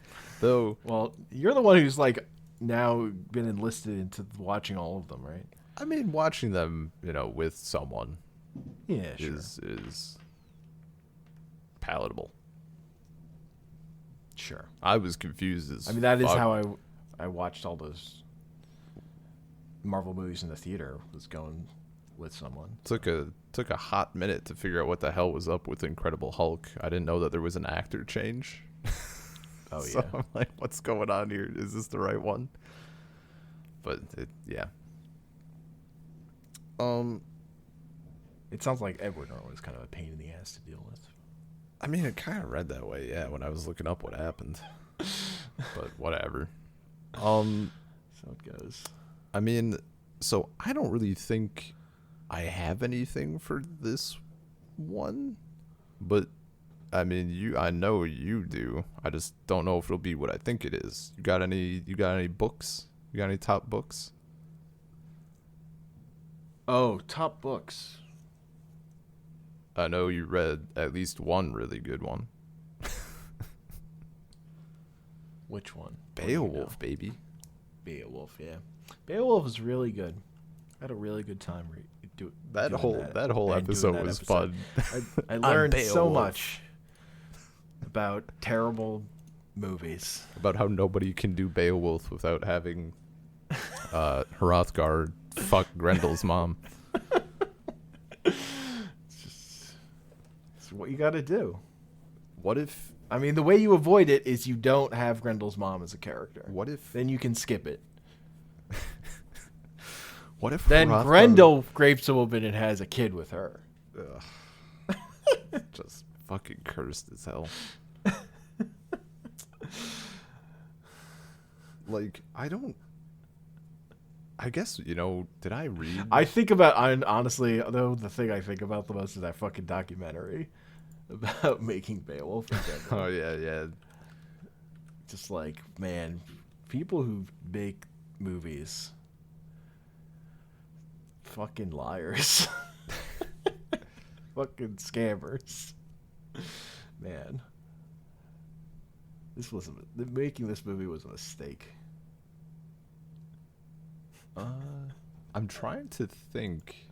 Though, Well, you're the one who's like now been enlisted into watching all of them, right? I mean, watching them, with someone Yeah, sure. is palatable. Sure. I was confused as I mean, that is fuck. how I watched all those Marvel movies in the theater, was going with someone. Took a hot minute to figure out what the hell was up with Incredible Hulk. I didn't know that there was an actor change. Oh, So yeah. I'm like, what's going on here? Is this the right one? But yeah. It sounds like Edward Norton was kind of a pain in the ass to deal with. I mean, it kind of read that way, yeah, when I was looking up what happened. But whatever. So it goes. I mean, so I don't really think I have anything for this one, but I mean, I know you do. I just don't know if it'll be what I think it is. You got any books? You got any top books? Oh, top books. I know you read at least one really good one. Which one? Beowulf, baby. Beowulf, yeah. Beowulf is really good. I had a really good time That doing whole and episode doing that was episode. fun. I learned so Beowulf. much about terrible movies. About how nobody can do Beowulf without having Hrothgar fuck Grendel's mom. It's what you got to do. What if I mean, the way you avoid it is you don't have Grendel's mom as a character. What if Then you can skip it. What if Then Hrothgar- Grendel rapes a woman and has a kid with her. Ugh. Just fucking cursed as hell. Like, I guess, did I read? Honestly, though, the thing I think about the most is that fucking documentary about making Beowulf and Grendel. Oh, yeah. Just like, man, people who make movies, fucking liars. Fucking scammers. Man. Making this movie was a mistake. I'm trying to think.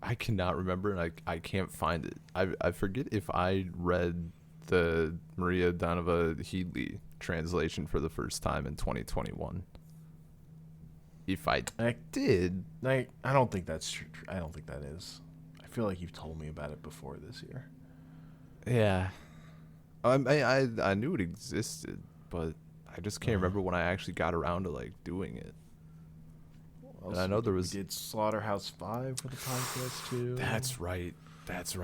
I cannot remember, and I can't find it. I forget if I read the Maria Donova Heatley translation for the first time in 2021. If I did, I don't think that's true. I don't think that is. I feel like you've told me about it before this year. yeah, I knew it existed, but I just can't remember when I actually got around to like doing it. What And else I know there we was. did Slaughterhouse 5 for the podcast too. That's right. That's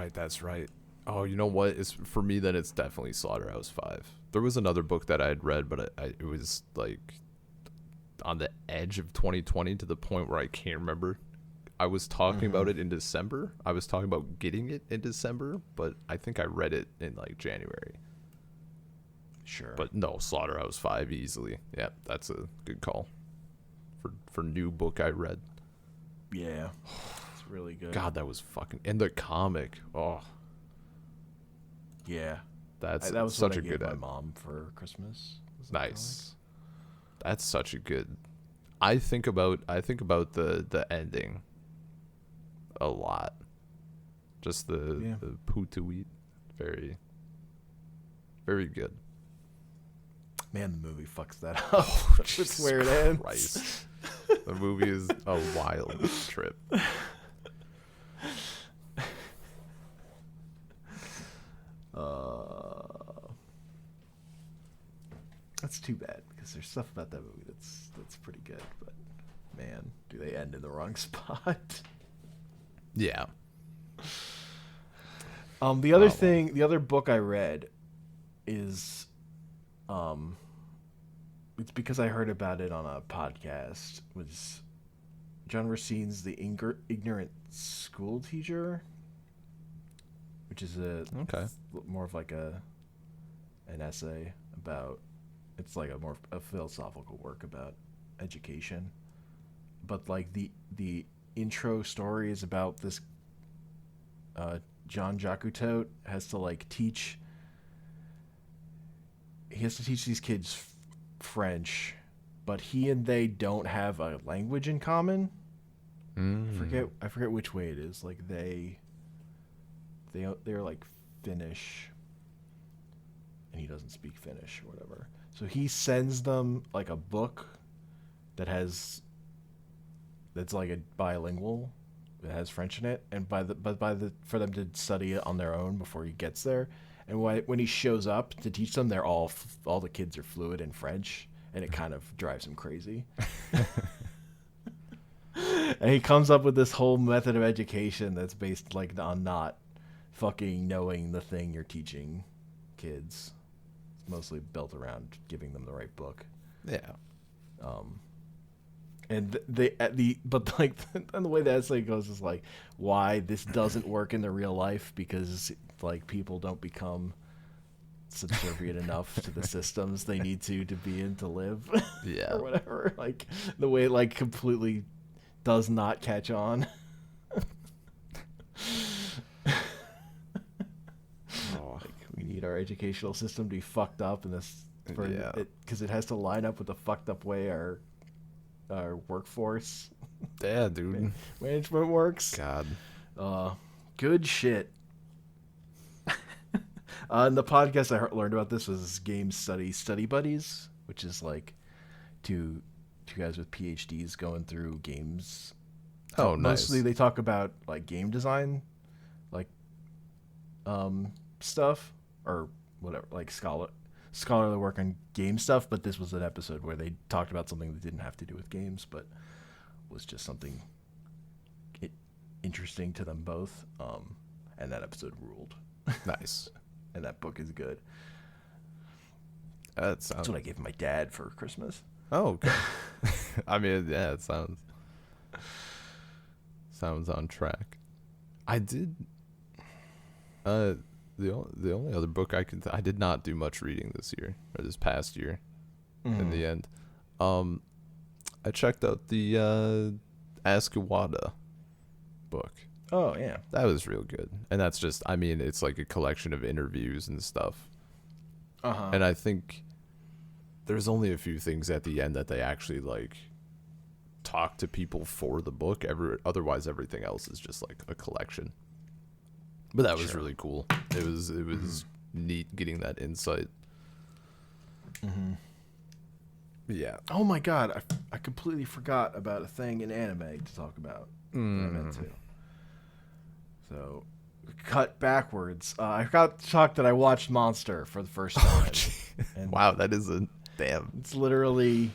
right. Oh, you know what? It's for me. Then it's definitely Slaughterhouse 5. There was another book that I had read, but it was like on the edge of 2020 to the point where I can't remember. I was talking about it in December. I was talking about getting it in December, but I think I read it in like January. Sure. But no, Slaughterhouse 5 easily. Yeah, that's a good call. For new book I read. Yeah. It's really good. God, that was fucking... And the comic. Oh, Yeah. that's that was such what I a gave good my ad. mom for Christmas. Was that Nice. That's such a good... I think about the ending a lot. Just the Putuit. Very, very good. Man, the movie fucks that up. That's where it ends. Christ. The movie is a wild trip. That's too bad because there's stuff about that movie that's pretty good, but man, do they end in the wrong spot? Yeah. The other book I read is, it's because I heard about it on a podcast. Was John Racine's The Ignorant School Teacher, which is more of like an essay about. It's like a philosophical work about education, but like the intro story is about this. John Jacutot has to like teach. He has to teach these kids French, but he and they don't have a language in common. I forget which way it is. Like they're like Finnish, and he doesn't speak Finnish or whatever. So he sends them like a book that's like a bilingual. It has French in it, and for them to study it on their own before he gets there. And when he shows up to teach them, they're all the kids are fluent in French, and it kind of drives him crazy. And he comes up with this whole method of education that's based like on not fucking knowing the thing you're teaching kids. It's mostly built around giving them the right book. Yeah. And and the way the essay goes is like why this doesn't work in the real life, because like people don't become subservient enough to the systems they need to be in to live. Yeah. Or whatever. Like the way it like completely does not catch on. Like, we need our educational system to be fucked up, and because it has to line up with the fucked up way our workforce Dude. management works. God. Good shit. And the podcast I learned about this was Game Study Buddies, which is like two guys with PhDs going through games. Oh, nice. Mostly they talk about like game design, like stuff or whatever, like scholarly work on game stuff. But this was an episode where they talked about something that didn't have to do with games, but was just something interesting to them both. And that episode ruled. Nice. And that book is good. That's what I gave my dad for Christmas. Oh, okay. I mean, yeah, it sounds on track. I did. The only other book I did not do much reading this year or this past year. In the end, I checked out the Ask Iwata book. Oh yeah, that was real good, and that's just, I mean, it's like a collection of interviews and stuff. And I think there's only a few things at the end that they actually like talk to people for the book. Otherwise, everything else is just like a collection. But that was really cool. It was neat getting that insight. Yeah. Oh my god, I completely forgot about a thing in anime to talk about. That I meant to. So, cut backwards. I got shocked that I watched Monster for the first time. And wow, that is a damn. it's literally,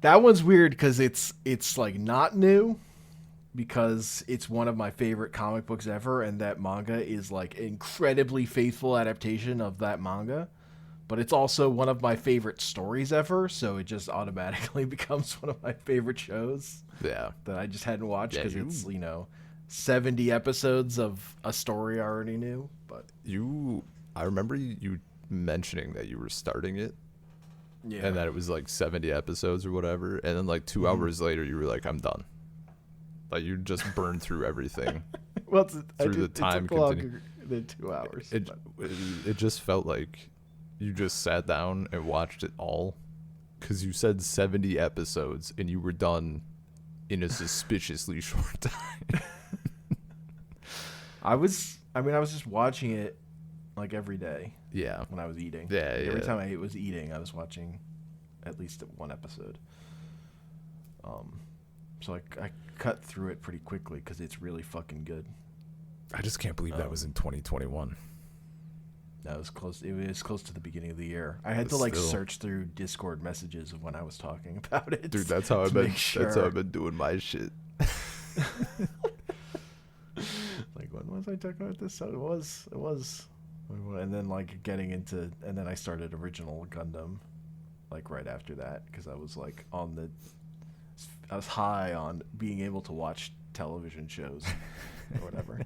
that one's weird because it's like not new, because it's one of my favorite comic books ever, and that manga is like incredibly faithful adaptation of that manga. But it's also one of my favorite stories ever, so it just automatically becomes one of my favorite shows. Yeah. That I just hadn't watched because it's 70 episodes of a story I already knew. But I remember you mentioning that you were starting it, and that it was like 70 episodes or whatever, and then like 2 hours later you were like, I'm done. Like you just burned through everything. Well, through the time it took longer than 2 hours. It just felt like you just sat down and watched it all, because you said 70 episodes and you were done in a suspiciously short time. I was just watching it like every day. Yeah. When I was eating. Yeah, Every time I was eating, I was watching at least one episode. So I cut through it pretty quickly because it's really fucking good. I just can't believe that was in 2021. That was close. It was close to the beginning of the year. I had to like search through Discord messages of when I was talking about it. Dude, that's how I've been. That's how I've been doing my shit. Like, when was I talking about this? So it was, and then like getting into, and then I started Original Gundam, like right after that, because I was like I was high on being able to watch television shows or whatever.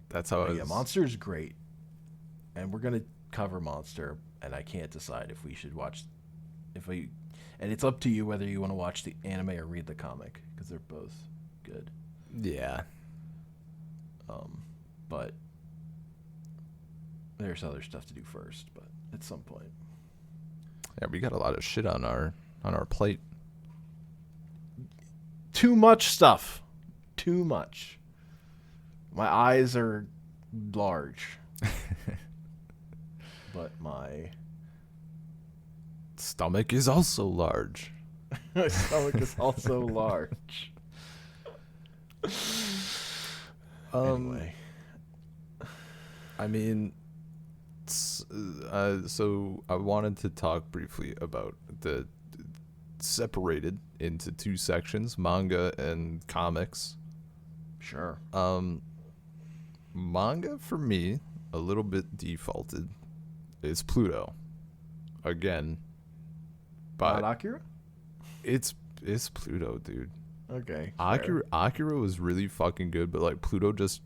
That's how Yeah, Monster's great, and we're gonna cover Monster, and I can't decide if we should watch, and it's up to you whether you want to watch the anime or read the comic, because they're both good. Yeah. But there's other stuff to do first, but at some point. Yeah, we got a lot of shit on our plate. Too much stuff. Too much. My eyes are large. But my stomach is also large. My stomach is also large. Anyway. I mean, so I wanted to talk briefly about the separated into two sections, manga and comics. Sure. Manga for me, a little bit defaulted, is Pluto. Again. But not Akira? It's Pluto, dude. Okay. Akira was really fucking good, but like Pluto just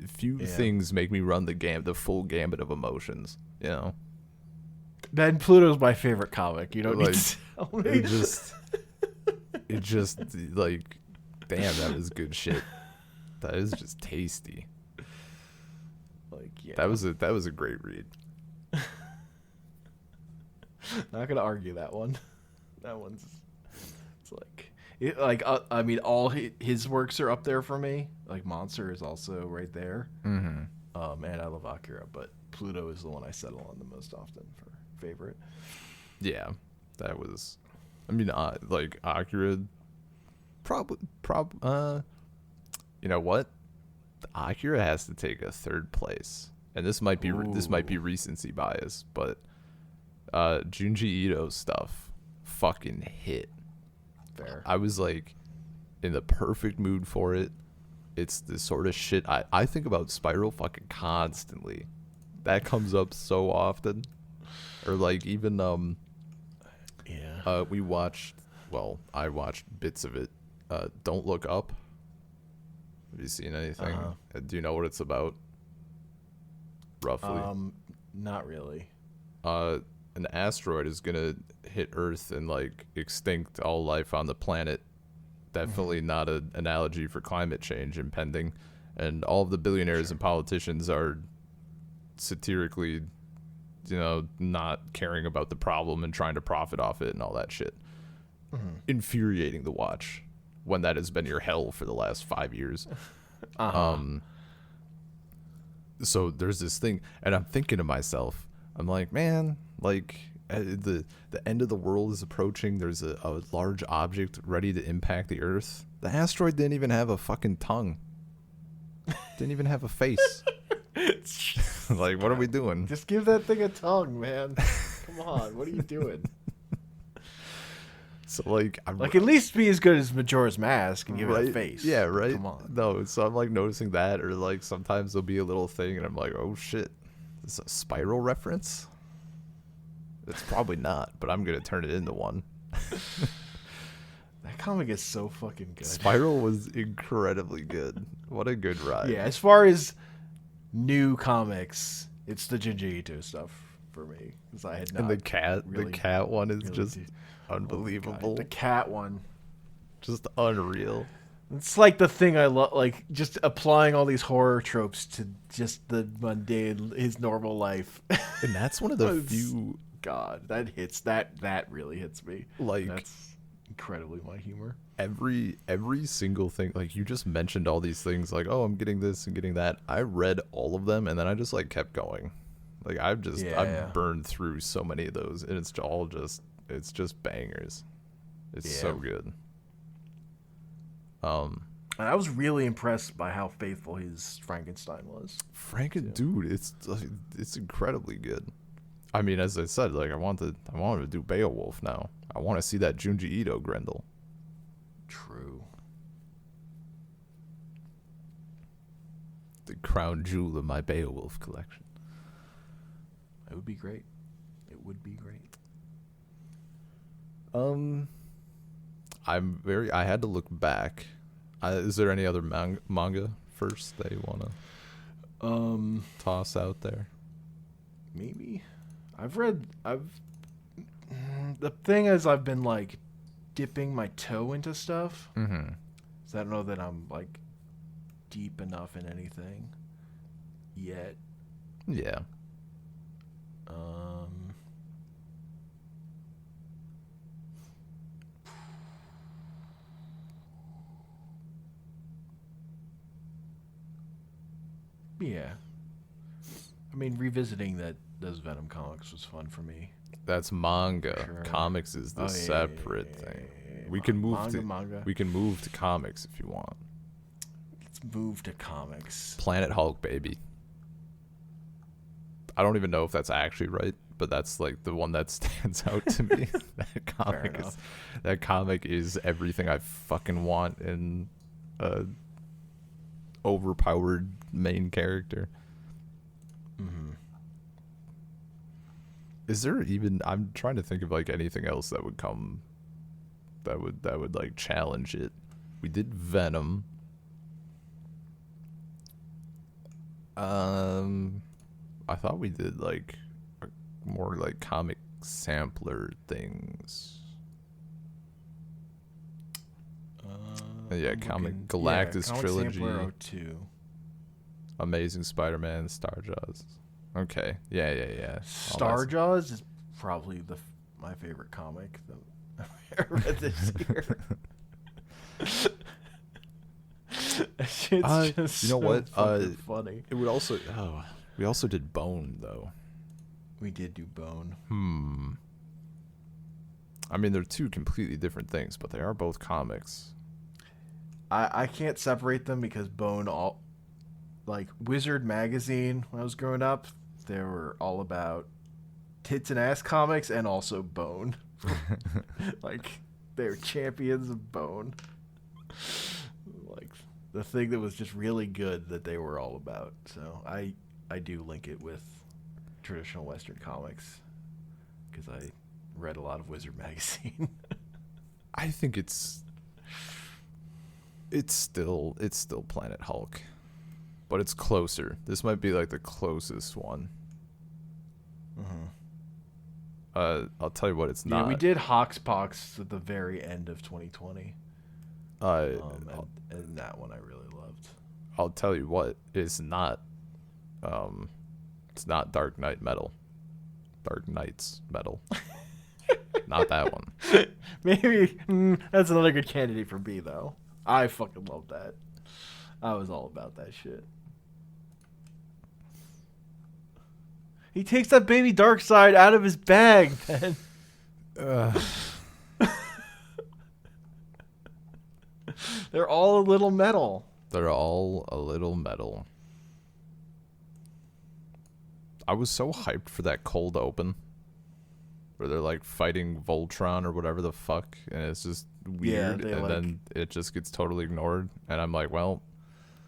few things make me run the full gambit of emotions, you know. Then Pluto's my favorite comic. You don't need to tell me. It just like, damn, that was good shit. That is just tasty. Like, yeah. That was a great read. Not gonna argue that one. That one's, it's like, I mean, all his works are up there for me. Like Monster is also right there. Mm-hmm. And I love Akira, but Pluto is the one I settle on the most often for favorite. Yeah, that was. I mean, like Akira. You know what? Akira has to take a third place, and this might be recency bias, but Junji Ito stuff fucking hit. Fair. I was like in the perfect mood for it. It's the sort of shit I think about Spiral fucking constantly. That comes up so often. Or like even I watched bits of it. Don't Look Up. Have you seen anything? Do you know what it's about? Roughly. Not really. An asteroid is gonna hit Earth and like extinct all life on the planet. Definitely not an analogy for climate change impending. And all of the billionaires and politicians are satirically you know, not caring about the problem and trying to profit off it and all that shit. Infuriating to watch when that has been your hell for the last 5 years. So there's this thing, and I'm thinking to myself, I'm like, man, like the end of the world is approaching. There's a large object ready to impact the Earth. The asteroid didn't even have a fucking tongue. Didn't even have a face. Like, what are we doing? Just give that thing a tongue, man. Come on, what are you doing? So like, Like, at least be as good as Majora's Mask and give it a face. Yeah, right. Come on. No, so I'm like noticing that, or like sometimes there'll be a little thing, and I'm like, oh shit, is this a Spiral reference? It's probably not, but I'm gonna turn it into one. That comic is so fucking good. Spiral was incredibly good. What a good ride. Yeah, as far as new comics, it's the Junji Ito stuff for me, because I had not. And the cat one is really just unbelievable. Oh, the cat one, just unreal. it's like the thing I love, like just applying all these horror tropes to just the mundane, his normal life. And that's one of the few. God, that really hits me. Like, that's incredibly my humor. Every single thing, like you just mentioned all these things, like, oh, I'm getting this and getting that. I read all of them, and then I just like kept going. Like I've burned through so many of those, and it's just bangers. It's so good. And I was really impressed by how faithful his Frankenstein was. Dude, it's incredibly good. I mean, as I said, like I wanted to do Beowulf now. I want to see that Junji Ito Grendel. True. The crown jewel of my Beowulf collection. It would be great. It would be great. I had to look back. Is there any other manga first that you want to toss out there? Maybe. The thing is, I've been like dipping my toe into stuff. Mm-hmm. So I don't know that I'm like deep enough in anything yet. Yeah. Yeah. I mean, revisiting those Venom comics was fun for me. That's manga. Sure. Comics is the separate thing. We can move to comics if you want. Let's move to comics. Planet Hulk, baby. I don't even know if that's actually right, but that's like the one that stands out to me. That comic is everything I fucking want in a overpowered main character. Mm-hmm. Is there even? I'm trying to think of like anything else that would come, that would like challenge it. We did Venom. I thought we did like more like comic sampler things. Comic Galactus comic trilogy. Sampler 02. Amazing Spider-Man, Starjaws. Okay, yeah. Starjaws is probably my favorite comic that I read this year. It's just you know what? funny. It would also. We also did Bone though. We did do Bone. I mean, they're two completely different things, but they are both comics. I can't separate them because Bone like Wizard magazine when I was growing up, they were all about tits and ass comics and also Bone. Like they were champions of Bone. Like the thing that was just really good that they were all about. So I do link it with traditional Western comics because I read a lot of Wizard magazine. I think it's still Planet Hulk, but it's closer. This might be like the closest one. I'll tell you what, it's not. Yeah, we did Hoxpox at the very end of 2020. And that one I really loved. I'll tell you what, it's not. It's not Dark Knight Metal. Dark Knight's metal. Not that one. Maybe that's another good candidate for B, though. I fucking love that. I was all about that shit. He takes that baby Darkseid out of his bag, man. They're all a little metal. They're all a little metal. I was so hyped for that cold open where they're like fighting Voltron or whatever the fuck, and it's just weird, and then it just gets totally ignored, and I'm like, well,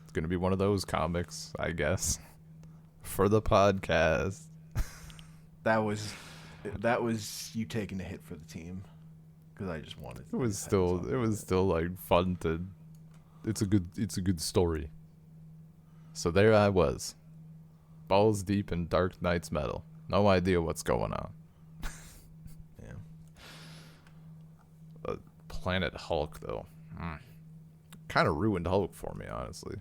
it's gonna be one of those comics, I guess, for the podcast. That was you taking a hit for the team, because I just wanted. It was still like fun to. It's a good story. So there I was, balls deep in Dark Knight's metal. No idea what's going on. Planet Hulk, though, kind of ruined Hulk for me, honestly,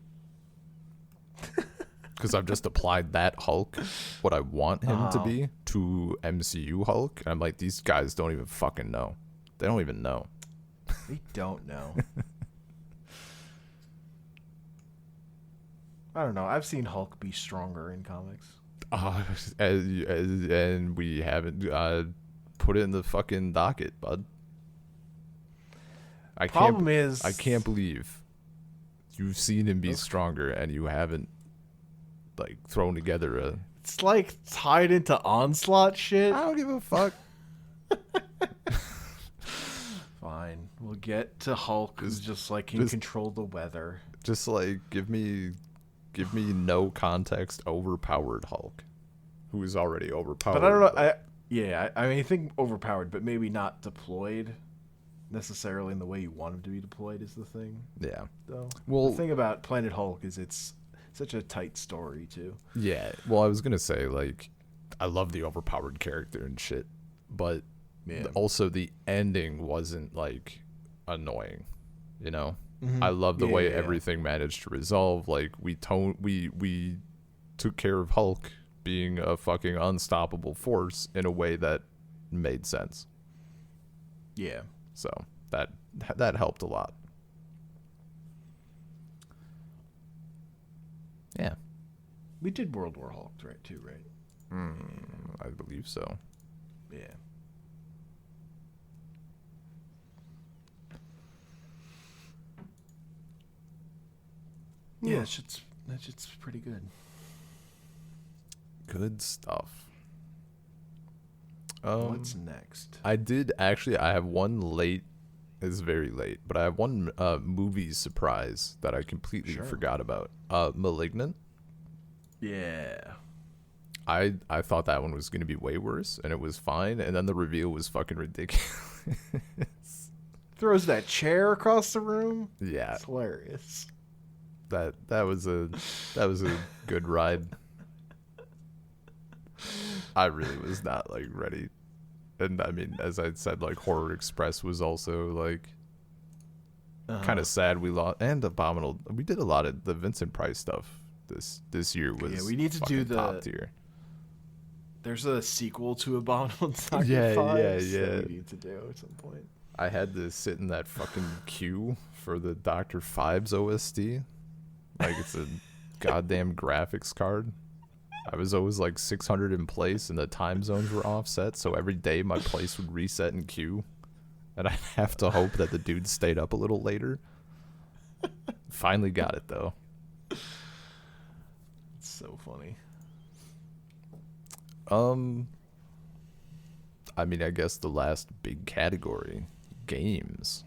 because I've just applied that Hulk, what I want him to be, to MCU Hulk, and I'm like, these guys don't even fucking know. They don't even know. They don't know. I don't know. I've seen Hulk be stronger in comics. And we haven't put it in the fucking docket, bud. I can't believe you've seen him be stronger and you haven't like thrown together a. It's like tied into Onslaught shit. I don't give a fuck. Fine, we'll get to Hulk, who's just like can control the weather. Just like give me no context overpowered Hulk, who is already overpowered. But I don't know. I mean, I think overpowered, but maybe not deployed necessarily in the way you want him to be deployed is the thing. Yeah. Though. Well, the thing about Planet Hulk is it's such a tight story too. Yeah. Well, I was gonna say, like, I love the overpowered character and shit, but also the ending wasn't like annoying, you know. Mm-hmm. I love the way everything managed to resolve. Like we took care of Hulk being a fucking unstoppable force in a way that made sense. Yeah. So that helped a lot. Yeah. We did World War Hulk, right? I believe so. Yeah. Yeah, that shit's pretty good. Good stuff. What's next? I have one late. It's very late, but I have one movie surprise that I completely forgot about. Malignant. Yeah. I thought that one was going to be way worse, and it was fine, and then the reveal was fucking ridiculous. Throws that chair across the room. Yeah. It's hilarious. That was a good ride. I really was not like ready, and I mean, as I said, like Horror Express was also like kind of sad we lost, and Abominable. We did a lot of the Vincent Price stuff this year. Was we need to do the top tier. There's a sequel to Abominable Sacrifice. Yeah. That we need to do at some point. I had to sit in that fucking queue for the Dr. Phibes OST. Like it's a goddamn graphics card. I was always like 600 in place, and the time zones were offset, so every day my place would reset in queue, and I'd have to hope that the dude stayed up a little later. Finally got it though. It's so funny. I mean, I guess the last big category, games.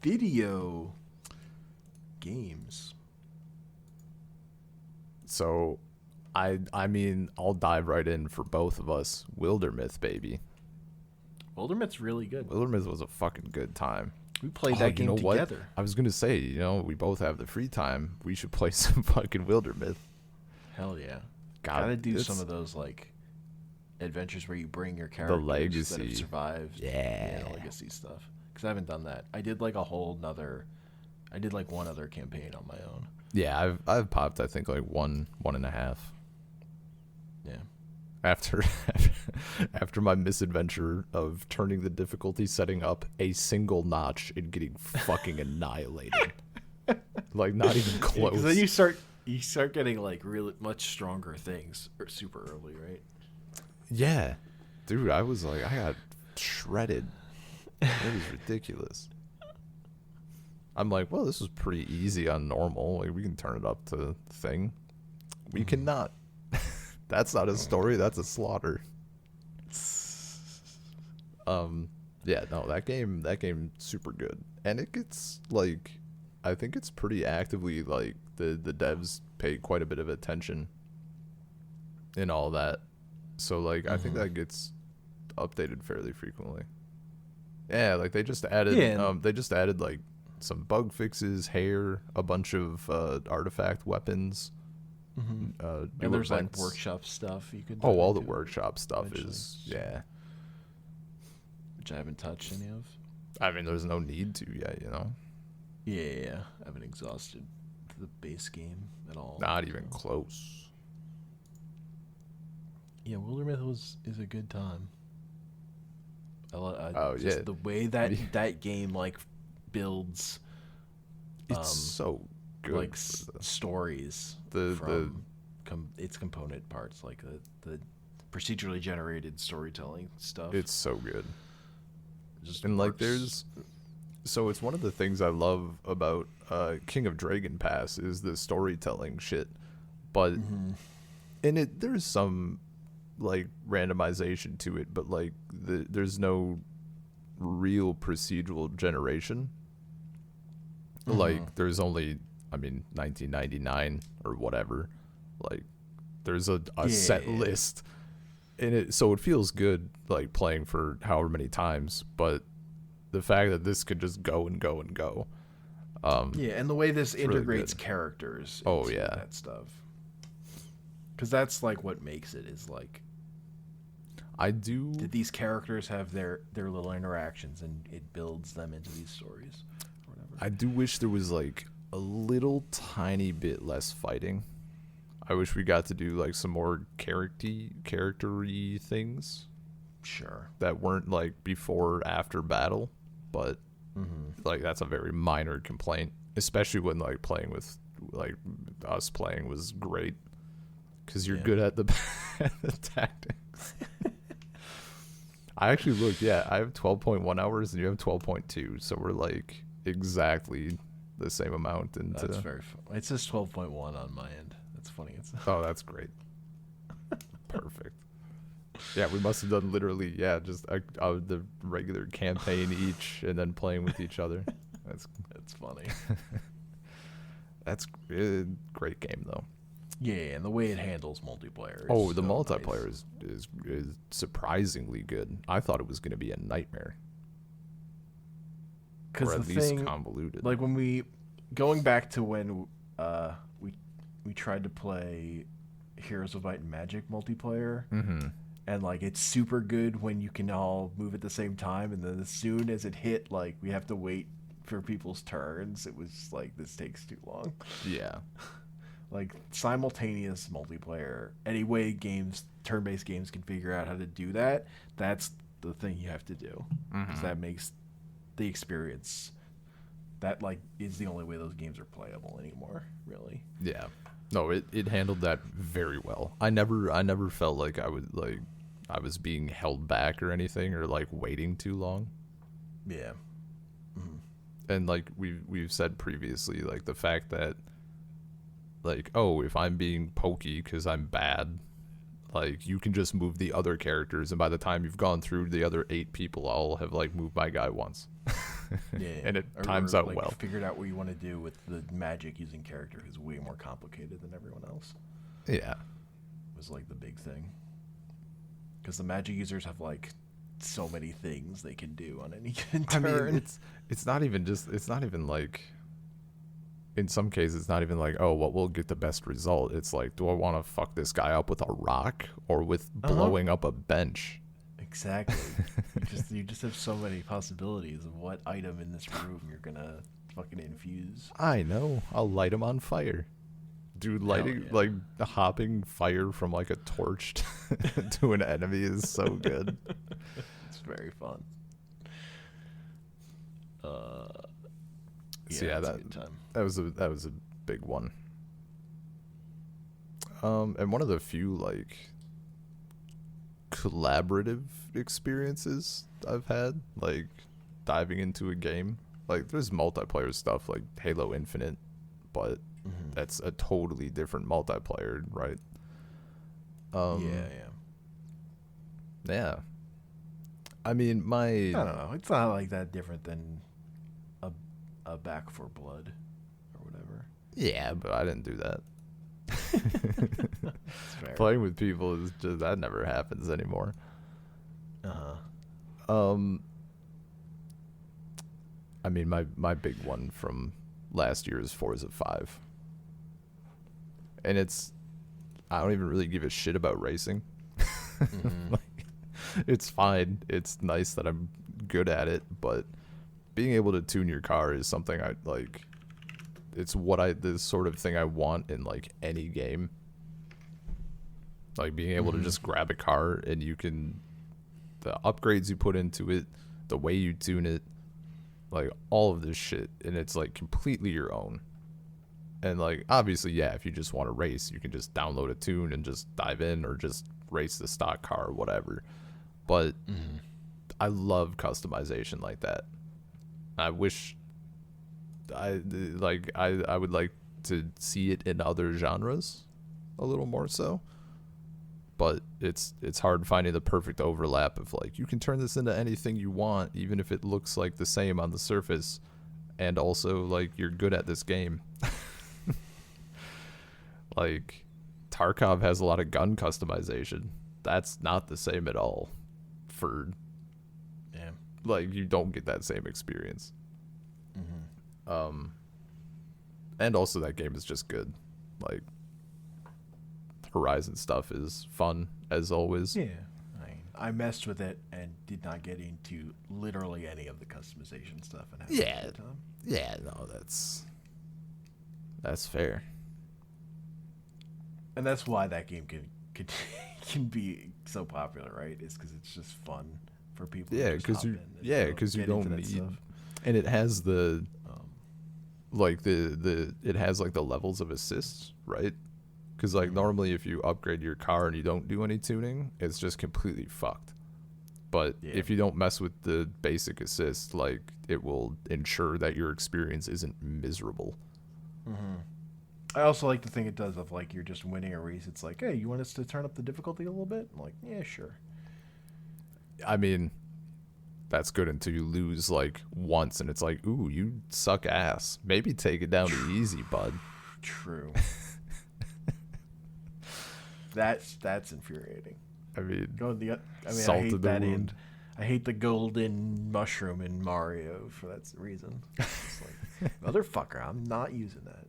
Video games. So, I mean, I'll dive right in for both of us. Wildermyth, baby. Wildermyth's really good. Wildermyth was a fucking good time. We played that game together. What? I was gonna say, we both have the free time. We should play some fucking Wildermyth. Hell yeah. God, gotta do some of those like adventures where you bring your characters the legacy that have survived. Yeah, legacy stuff. Because I haven't done that. I did like one other campaign on my own. Yeah, I've popped I think like one and a half. Yeah. after after my misadventure of turning the difficulty setting up a single notch and getting fucking annihilated. Like not even close. Because then you start getting like really much stronger things super early, right? Yeah. Dude, I was like, I got shredded. It was ridiculous. I'm like, well, this was pretty easy on normal. Like, we can turn it up to thing. We cannot. That's not a story. That's a slaughter. Yeah, no, that game super good. And it gets like, I think it's pretty actively like the devs pay quite a bit of attention in all that. So like, I think that gets updated fairly frequently. Yeah, like they just added like some bug fixes, hair, a bunch of artifact weapons. And there's events. Like workshop stuff you could. Oh, all the workshop stuff is which I haven't touched any of. I mean, there's no need to yet, you know. Yeah. I haven't exhausted the base game at all. Not even close. Yeah, Wildermyth is a good time. The way that game like builds. It's so good. Like stories from its component parts, like the procedurally generated storytelling stuff. It's so good. And like so it's one of the things I love about King of Dragon Pass is the storytelling shit, but in it there's some like randomization to it, but like there's no real procedural generation. Like there's only, I mean, 1999 or whatever. Like there's a set list in it, so it feels good like playing for however many times, but the fact that this could just go and go and go. And the way this integrates really characters into that stuff. Because that's like what makes it is like did these characters have their little interactions and it builds them into these stories or whatever. I do wish there was like a little tiny bit less fighting. I wish we got to do like some more character-y things. Sure. That weren't like before or after battle, but like that's a very minor complaint, especially when like playing with like us playing was great because you're good at the tactics. I actually looked, I have 12.1 hours and you have 12.2, so we're like exactly the same amount. And that's very fun. It says 12.1 on my end. That's funny. Oh, that's great. Perfect. Yeah, we must have done literally, just the regular campaign each and then playing with each other. That's funny. That's a great game though. Yeah, and the way it handles multiplayer. Oh, the multiplayer is surprisingly good. I thought it was going to be a nightmare. Or at least convoluted. Like when going back to when we tried to play Heroes of Might and Magic multiplayer, and like it's super good when you can all move at the same time, and then as soon as it hit, like we have to wait for people's turns. It was like, this takes too long. Yeah. Like simultaneous multiplayer, any way turn-based games can figure out how to do that, that's the thing you have to do, because that makes the experience, that like is the only way those games are playable anymore, really. Yeah. No, it handled that very well. I never felt like I was being held back or anything, or like waiting too long. Yeah. And like we've said previously, like the fact that like, oh, if I'm being pokey because I'm bad, like you can just move the other characters, and by the time you've gone through the other 8 people, I'll have like moved my guy once. And it times out like well. Figured out what you want to do with the magic using character who's way more complicated than everyone else. Yeah, was like the big thing, because the magic users have like so many things they can do on any given turn. I mean, it's not even like, in some cases, it's not even like, oh, what will get the best result? It's like, do I want to fuck this guy up with a rock or with blowing up a bench? Exactly. you just have so many possibilities of what item in this room you're gonna fucking infuse. I know. I'll light him on fire. Dude, lighting like hopping fire from like a torch to an enemy is so good. It's very fun. So yeah, that's a good time. that was a big one. And one of the few like collaborative experiences I've had, like diving into a game. Like there's multiplayer stuff like Halo Infinite, but that's a totally different multiplayer, right? Yeah. I mean, I don't know. It's not like that different than a Back for Blood or whatever. Yeah, but I didn't do that. Fair. Playing with people is just that never happens anymore. I mean, my big one from last year is Forza 5. And I don't even really give a shit about racing. Like, it's fine. It's nice that I'm good at it, but being able to tune your car is something I like. It's the sort of thing I want in like any game. Like being able to just grab a car and the upgrades you put into it, the way you tune it, like all of this shit, and it's like completely your own. And like obviously, yeah, if you just want to race, you can just download a tune and just dive in or just race the stock car or whatever. But I love customization like that. I wish I would like to see it in other genres a little more so. But it's hard finding the perfect overlap of like you can turn this into anything you want even if it looks like the same on the surface, and also like you're good at this game. Like Tarkov has a lot of gun customization. That's not the same at all. Like you don't get that same experience. And also that game is just good. Like Horizon stuff is fun as always. Yeah, I messed with it and did not get into literally any of the customization stuff. And had a good time. Yeah, no, that's fair. And that's why that game can be so popular, right? It's because it's just fun for people. Yeah, because you don't need stuff. And it has the it has like the levels of assists, right? Because like normally if you upgrade your car and you don't do any tuning, it's just completely fucked. But if you don't mess with the basic assist, like it will ensure that your experience isn't miserable. I also like the thing it does of like you're just winning a race. It's like, hey, you want us to turn up the difficulty a little bit? I'm like, yeah, sure. I mean, that's good until you lose like once and it's like, ooh, you suck ass. Maybe take it down to easy, bud. True. That's infuriating. I mean, I hate that in. I hate the golden mushroom in Mario for that reason. It's like, motherfucker, I'm not using that.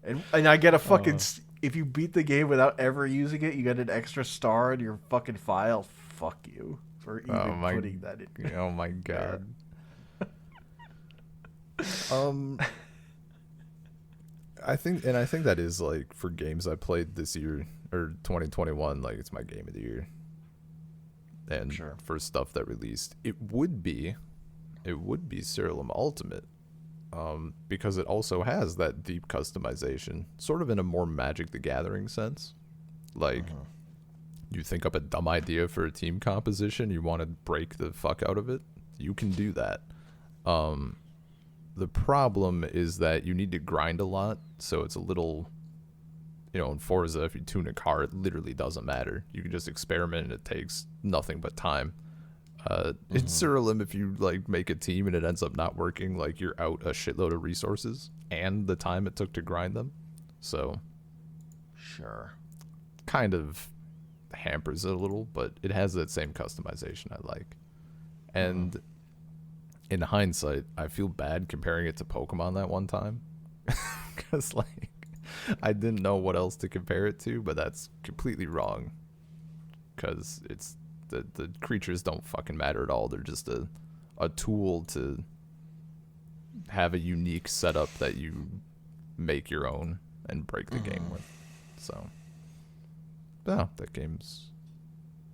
And I get a fucking. If you beat the game without ever using it, you get an extra star in your fucking file. Fuck you for even putting that in. Oh my god. I think that is like for games I played this year or 2021, like it's my game of the year. And for stuff that released, it would be Cerulean Ultimate, because it also has that deep customization, sort of in a more Magic the Gathering sense. Like you think up a dumb idea for a team composition, you want to break the fuck out of it, you can do that. The problem is that you need to grind a lot, so it's a little, in Forza, if you tune a car, it literally doesn't matter. You can just experiment and it takes nothing but time. In Cerulean, if you like make a team and it ends up not working, like you're out a shitload of resources and the time it took to grind them. So kind of hampers it a little, but it has that same customization I like. And in hindsight, I feel bad comparing it to Pokemon that one time, because like I didn't know what else to compare it to, but that's completely wrong, because it's the creatures don't fucking matter at all. They're just a tool to have a unique setup that you make your own, and break the game with. So, no, that game's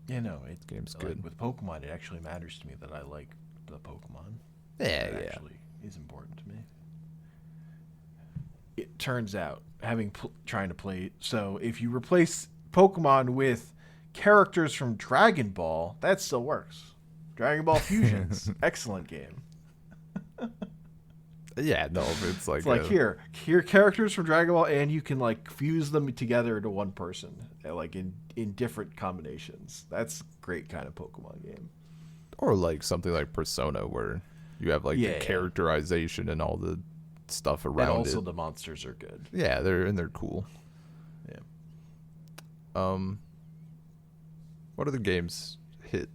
game's good. With Pokemon, it actually matters to me that I like the Pokemon. Yeah, That actually is important to me. It turns out, trying to play, so if you replace Pokemon with characters from Dragon Ball, that still works. Dragon Ball Fusions, excellent game. Yeah, no, it's like here characters from Dragon Ball, and you can like fuse them together into one person, like in different combinations. That's a great kind of Pokemon game. or like something like Persona where you have like the characterization and all the stuff around it. And also the monsters are good. Yeah, they're cool. Yeah. What other games hit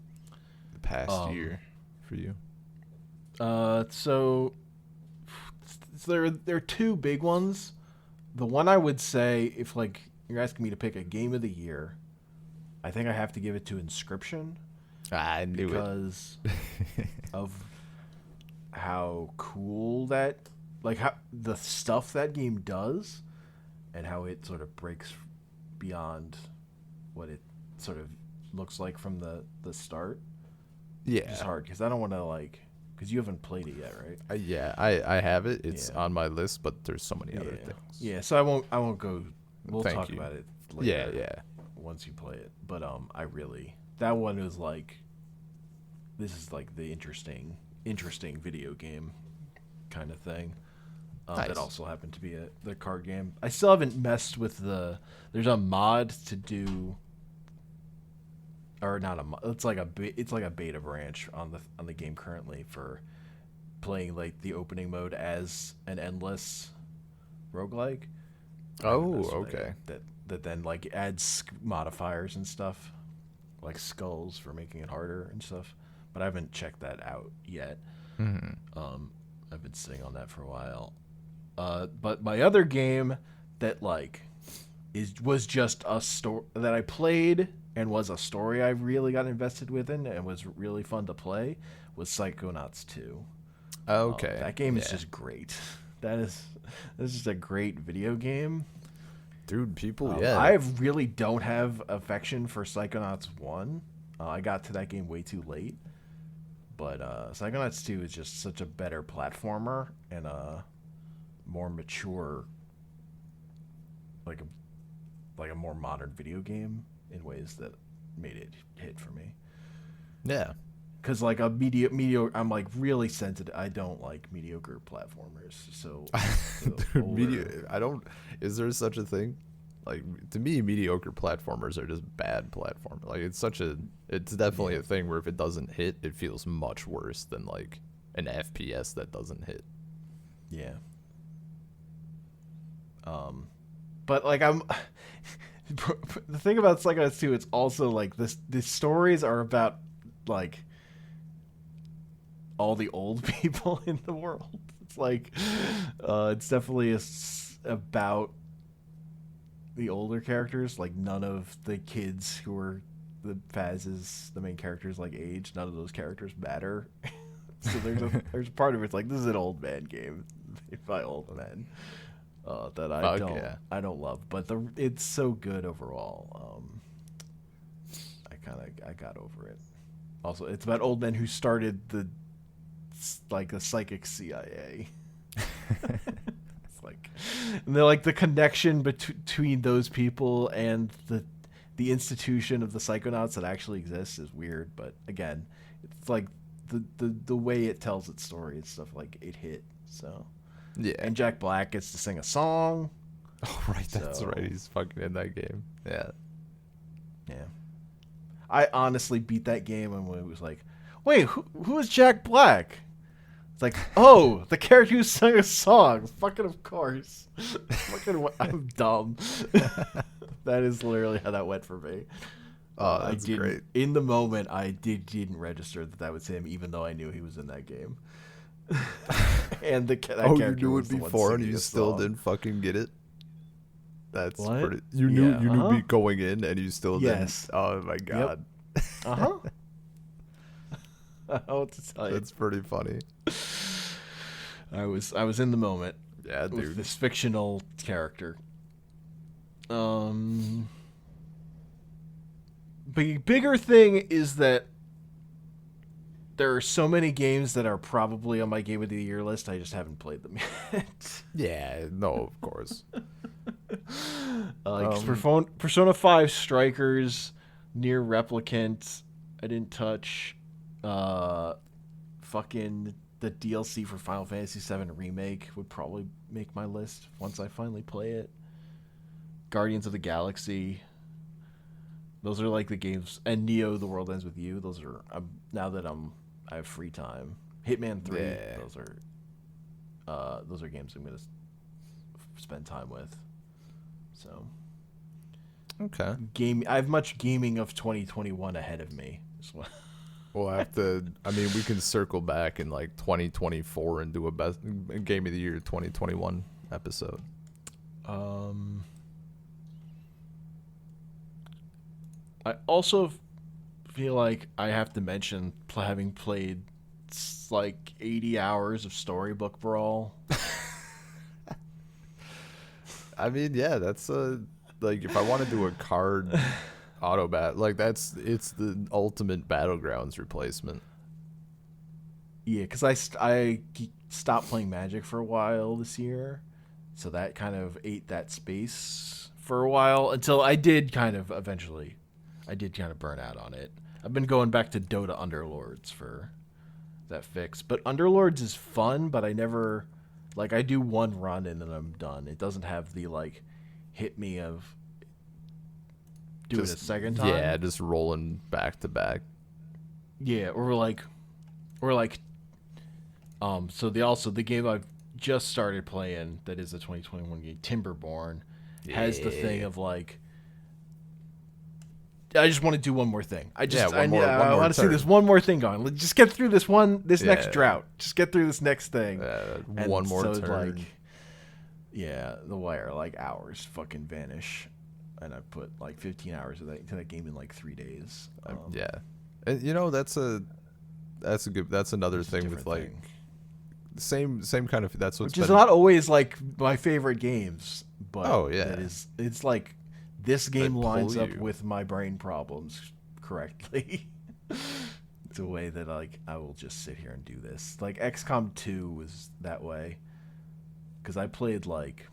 the past year for you? So there are two big ones. The one I would say, if like you're asking me to pick a game of the year, I think I have to give it to Inscription. I knew because of how cool that, like how the stuff that game does, and how it sort of breaks beyond what it sort of looks like from the start. Yeah, it's hard because I don't want to because you haven't played it yet, right? Yeah, I have it. It's on my list, but there's so many other things. Yeah, so I won't go. We'll talk about it later. Yeah. Once you play it, but that one was this is like the interesting video game kind of thing. Nice. That also happened to be the card game. I still haven't messed with there's a mod to do, or not a mod. It's like a beta branch on the game currently for playing like the opening mode as an endless roguelike. Oh, okay. That then like adds modifiers and stuff, like skulls for making it harder and stuff. But I haven't checked that out yet. Mm-hmm. I've been sitting on that for a while. But my other game that was just a story that I played and was a story I really got invested within and was really fun to play was Psychonauts 2. Okay. That game is just great. That's just a great video game. Dude, people, I really don't have affection for Psychonauts 1. I got to that game way too late. But Psychonauts 2 is just such a better platformer and a more mature, like a more modern video game in ways that made it hit for me. Yeah. Because like a mediocre, I'm like really sensitive. I don't like mediocre platformers. So, Is there such a thing? Like, to me, mediocre platformers are just bad platformers. Like, it's definitely a thing where if it doesn't hit, it feels much worse than like an FPS that doesn't hit. Yeah. But like the thing about Psychonauts 2, it's also like the stories are about like all the old people in the world. It's like it's definitely about the older characters. Like none of the kids who are the Faz's, the main characters, like age. None of those characters matter. So there's a part of it's like this is an old man game by old men that I don't love, but it's so good overall. I got over it. Also, it's about old men who started the psychic CIA. It's like, and they're like the connection between those people and the institution of the Psychonauts that actually exists is weird. But again, it's like the way it tells its story and stuff, like it hit. So yeah, and Jack Black gets to sing a song. Oh right, that's right. He's fucking in that game. Yeah. I honestly beat that game and it was like, wait, who is Jack Black? It's like, oh, the character who sang a song. Fucking of course. I'm dumb. That is literally how that went for me. Oh, that's great. In the moment, I didn't register that was him, even though I knew he was in that game. And that character you knew was it before and you still didn't fucking get it? That's pretty. You knew me going in and you still didn't. Oh my god. Yep. Uh-huh. I don't know what to tell you. That's pretty funny. I was in the moment. Yeah, dude. With this fictional character. Bigger thing is that there are so many games that are probably on my Game of the Year list. I just haven't played them yet. Yeah, no, of course. Persona 5 Strikers, Near Replicant, I didn't touch. Fucking the DLC for Final Fantasy VII Remake would probably make my list once I finally play it. Guardians of the Galaxy. Those are like the games, and Neo: The World Ends with You. Those are now that I have free time. Hitman 3. Yeah. Those are games I'm gonna spend time with. So Okay. I have much gaming of 2021 ahead of me. We'll have to. I mean, we can circle back in like 2024 and do a best Game of the Year 2021 episode. I also feel like I have to mention having played like 80 hours of Storybook Brawl. I mean, yeah, that's like if I want to do a card auto bat, like it's the ultimate Battlegrounds replacement. Yeah, because I stopped playing Magic for a while this year, so that kind of ate that space for a while until I did kind of eventually. I did kind of burn out on it. I've been going back to Dota Underlords for that fix, but Underlords is fun, but I never like I do one run and then I'm done. It doesn't have the like hit me of do it a second time. Yeah, just rolling back to back. Yeah, or like so the game I've just started playing that is a 2021 game, Timberborn, has the thing of like I just want to do one more thing. I want to see this one more thing going. Let's just get through this next drought. Just get through this next thing. One more turn. Like, yeah, the wire like hours fucking vanish, and I put like 15 hours into that game in like 3 days. Yeah, and you know that's another thing with like thing. same kind of which is not always like my favorite games, but it's like. This game lines up with my brain problems correctly. It's a way that like I will just sit here and do this. Like XCOM 2 was that way because I played like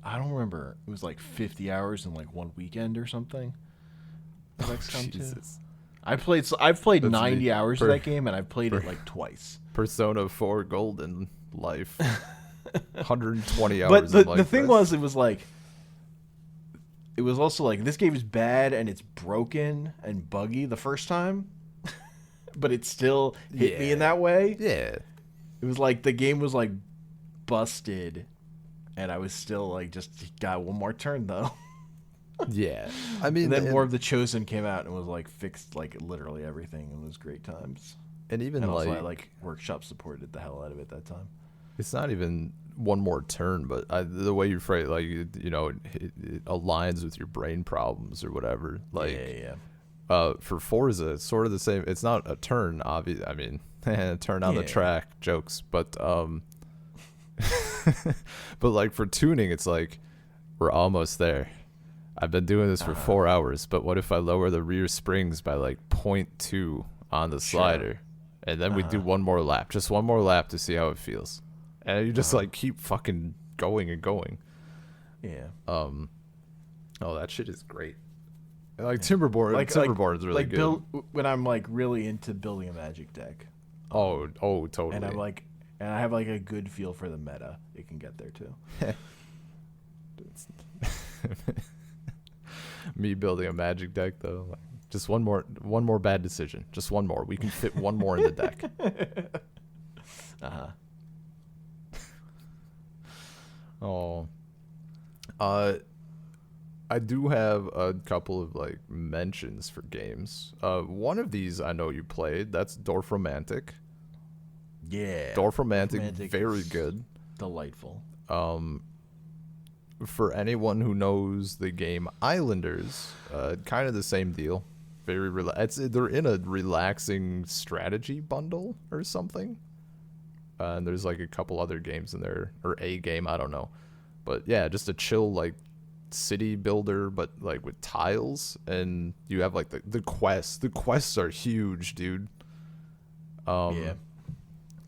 I don't remember. It was like 50 hours in like one weekend or something. XCOM 2. I've played 90 hours of that game and I've played it like twice. Persona 4 Golden life. 120 hours. But the thing was, it was also like this game is bad and it's broken and buggy the first time, but it still hit me in that way. Yeah, it was like the game was like busted, and I was still like just got one more turn though. Yeah, I mean, and then more of the Chosen came out and was like fixed like literally everything and was great times. And even also I like Workshop supported the hell out of it that time. It's not even one more turn, but the way you phrase like you know it aligns with your brain problems or whatever. Like for Forza, it's sort of the same. It's not a turn, obviously. I mean, turn on the track jokes, but but like for tuning, it's like we're almost there. I've been doing this for 4 hours, but what if I lower the rear springs by like 0.2 on the slider, and then we do one more lap, just one more lap to see how it feels. And you just like keep fucking going and going. Yeah. Oh, that shit is great. And like Timberborn is really good. When I'm like really into building a Magic deck. Oh, totally. And I have like a good feel for the meta. It can get there too. Me building a Magic deck though, like, just one more bad decision. Just one more. We can fit one more in the deck. Oh, I do have a couple of like mentions for games. One of these I know you played. That's Dorfromantic. Yeah, Dorfromantic, very good, delightful. For anyone who knows the game Islanders, kind of the same deal. Very they're in a relaxing strategy bundle or something. And there's like a couple other games in there, or a game, I don't know. But yeah, just a chill like city builder, but like with tiles, and you have like the quests. The quests are huge, dude. Yeah.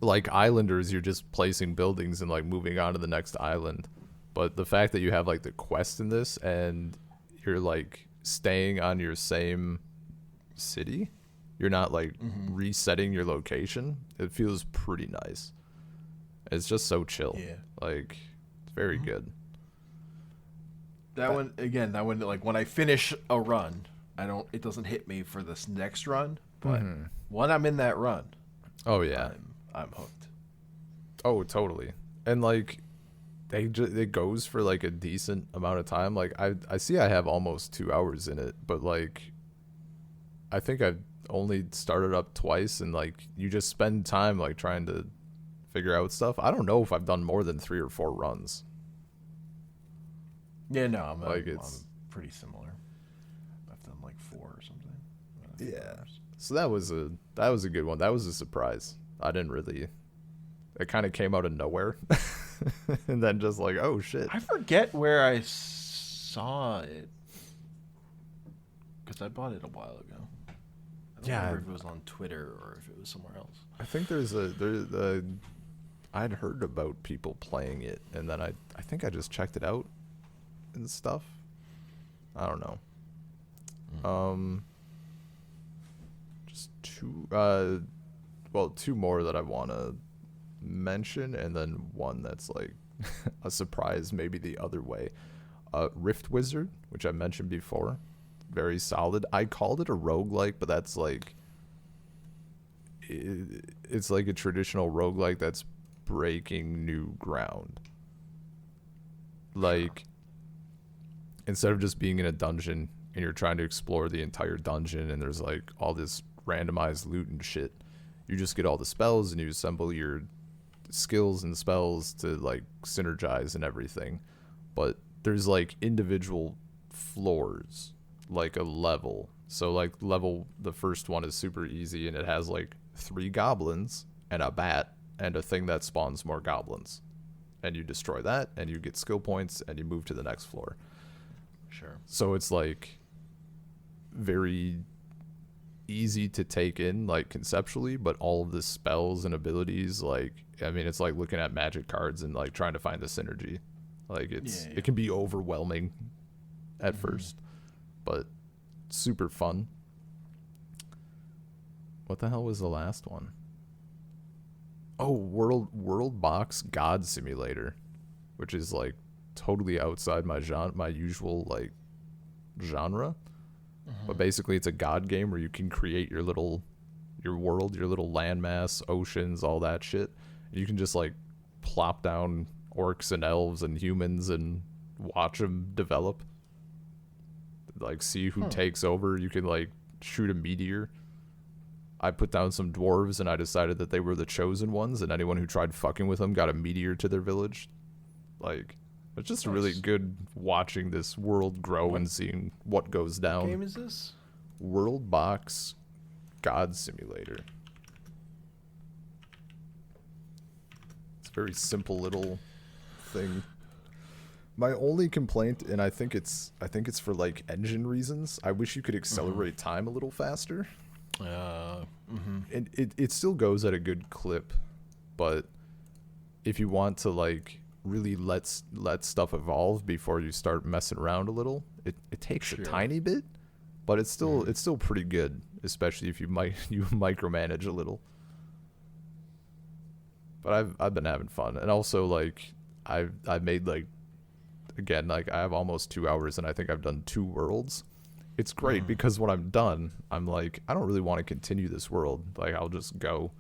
Like Islanders, you're just placing buildings and like moving on to the next island. But the fact that you have like the quest in this, and you're like staying on your same city, you're not like resetting your location. It feels pretty nice. It's just so chill. Yeah. Like, it's very good. That one, like when I finish a run, it doesn't hit me for this next run, but when I'm in that run, Oh yeah. I'm hooked. Oh, totally. And like it goes for like a decent amount of time. Like I see I have almost 2 hours in it, but like I think I've only started up twice, and like you just spend time like trying to figure out stuff. I don't know if I've done more than 3 or 4 runs. Yeah, no, I'm pretty similar. I've done like 4 or something. Yeah. So that was a good one. That was a surprise. I didn't really. It kind of came out of nowhere, and then just like, oh shit. I forget where I saw it because I bought it a while ago. I don't remember if it was on Twitter or if it was somewhere else. I think I'd heard about people playing it, and then I think I just checked it out and stuff. I don't know. Just two more that I want to mention, and then one that's like a surprise, maybe the other way. Rift Wizard, which I mentioned before, very solid. I called it a roguelike, but that's like it's like a traditional roguelike that's breaking new ground. Like, instead of just being in a dungeon and you're trying to explore the entire dungeon and there's like all this randomized loot and shit, you just get all the spells and you assemble your skills and spells to like synergize and everything. But there's like individual floors, like a level. So like the first one is super easy, and it has like 3 goblins and a bat and a thing that spawns more goblins. And you destroy that, and you get skill points, and you move to the next floor. Sure. So it's like very easy to take in, like conceptually, but all of the spells and abilities, like, I mean, it's like looking at magic cards and like trying to find the synergy. Like it can be overwhelming at first, but super fun. What the hell was the last one? Oh, World Box God Simulator, which is like totally outside my usual like genre. But basically it's a god game where you can create your world, your little landmass, oceans, all that shit. And you can just like plop down orcs and elves and humans and watch them develop. Like see who takes over. You can like shoot a meteor. I put down some dwarves, and I decided that they were the chosen ones, and anyone who tried fucking with them got a meteor to their village. Like, it's just really good watching this world grow and seeing what goes down. What game is this? World Box God Simulator. It's a very simple little thing. My only complaint, and I think it's for like engine reasons, I wish you could accelerate time a little faster. And it still goes at a good clip, but if you want to like really let stuff evolve before you start messing around a little, it takes a tiny bit, but it's still pretty good, especially if you micromanage a little. But I've been having fun, and also like I've made like, again, like I have almost 2 hours, and I think I've done 2 worlds. It's great because when I'm done, I'm like, I don't really want to continue this world. Like, I'll just go.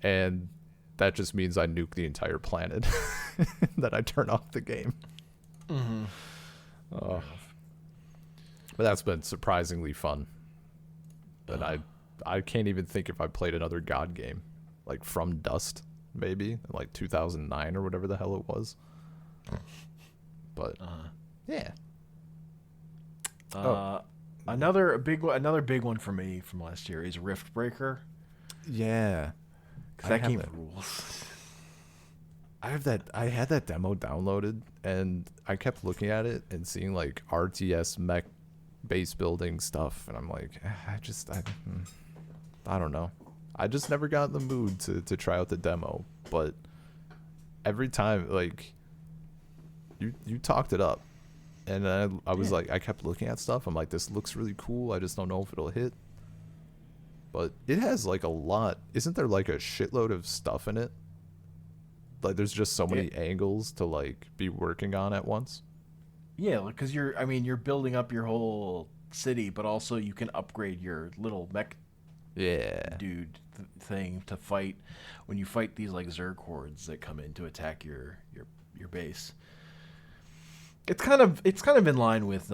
And that just means I nuke the entire planet. That I turn off the game. But that's been surprisingly fun. And I can't even think if I played another God game. Like From Dust, maybe. In like 2009 or whatever the hell it was. But, yeah. Another big one for me from last year is Rift Breaker. Yeah. That game rules. I had that demo downloaded, and I kept looking at it and seeing like RTS mech base building stuff, and I'm like, I don't know. I just never got in the mood to try out the demo, but every time like you talked it up, and I was like, I kept looking at stuff. I'm like, this looks really cool. I just don't know if it'll hit. But it has like a lot. Isn't there like a shitload of stuff in it? Like there's just so many angles to like be working on at once. Yeah, because you're building up your whole city, but also you can upgrade your little mech Yeah. dude thing to fight when you fight these like Zerg hordes that come in to attack your base. It's kind of in line with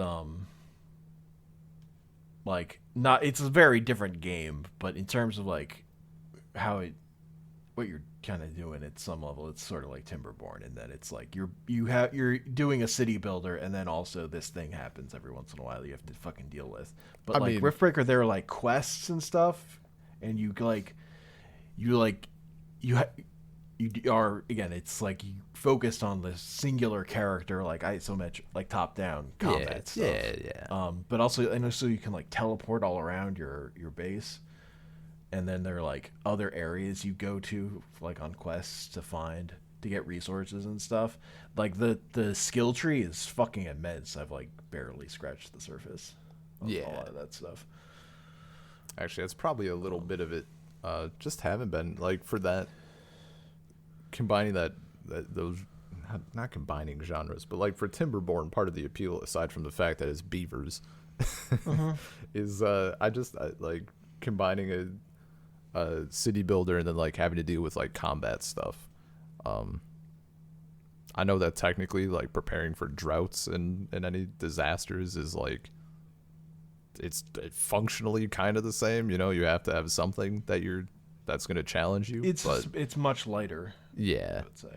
like not it's a very different game, but in terms of like how it what you're kind of doing at some level, it's sort of like Timberborn in that it's like you're doing a city builder, and then also this thing happens every once in a while you have to fucking deal with. But I like mean, Riftbreaker, there are like quests and stuff, and you are again. It's like you focused on the singular character, like isometric, like top down combat stuff. yeah. But also, and also you can like teleport all around your base, and then there are like other areas you go to like on quests to get resources and stuff. Like the skill tree is fucking immense. I've like barely scratched the surface of a lot of that stuff. Actually, that's probably a little bit of it. Just haven't been like for that combining those not combining genres, but like for Timberborn, part of the appeal, aside from the fact that it's beavers, is I like combining a city builder and then like having to deal with like combat stuff. I know that technically like preparing for droughts and any disasters is like it's functionally kind of the same. You know, you have to have something that's going to challenge you. It's much lighter. Yeah, I would say,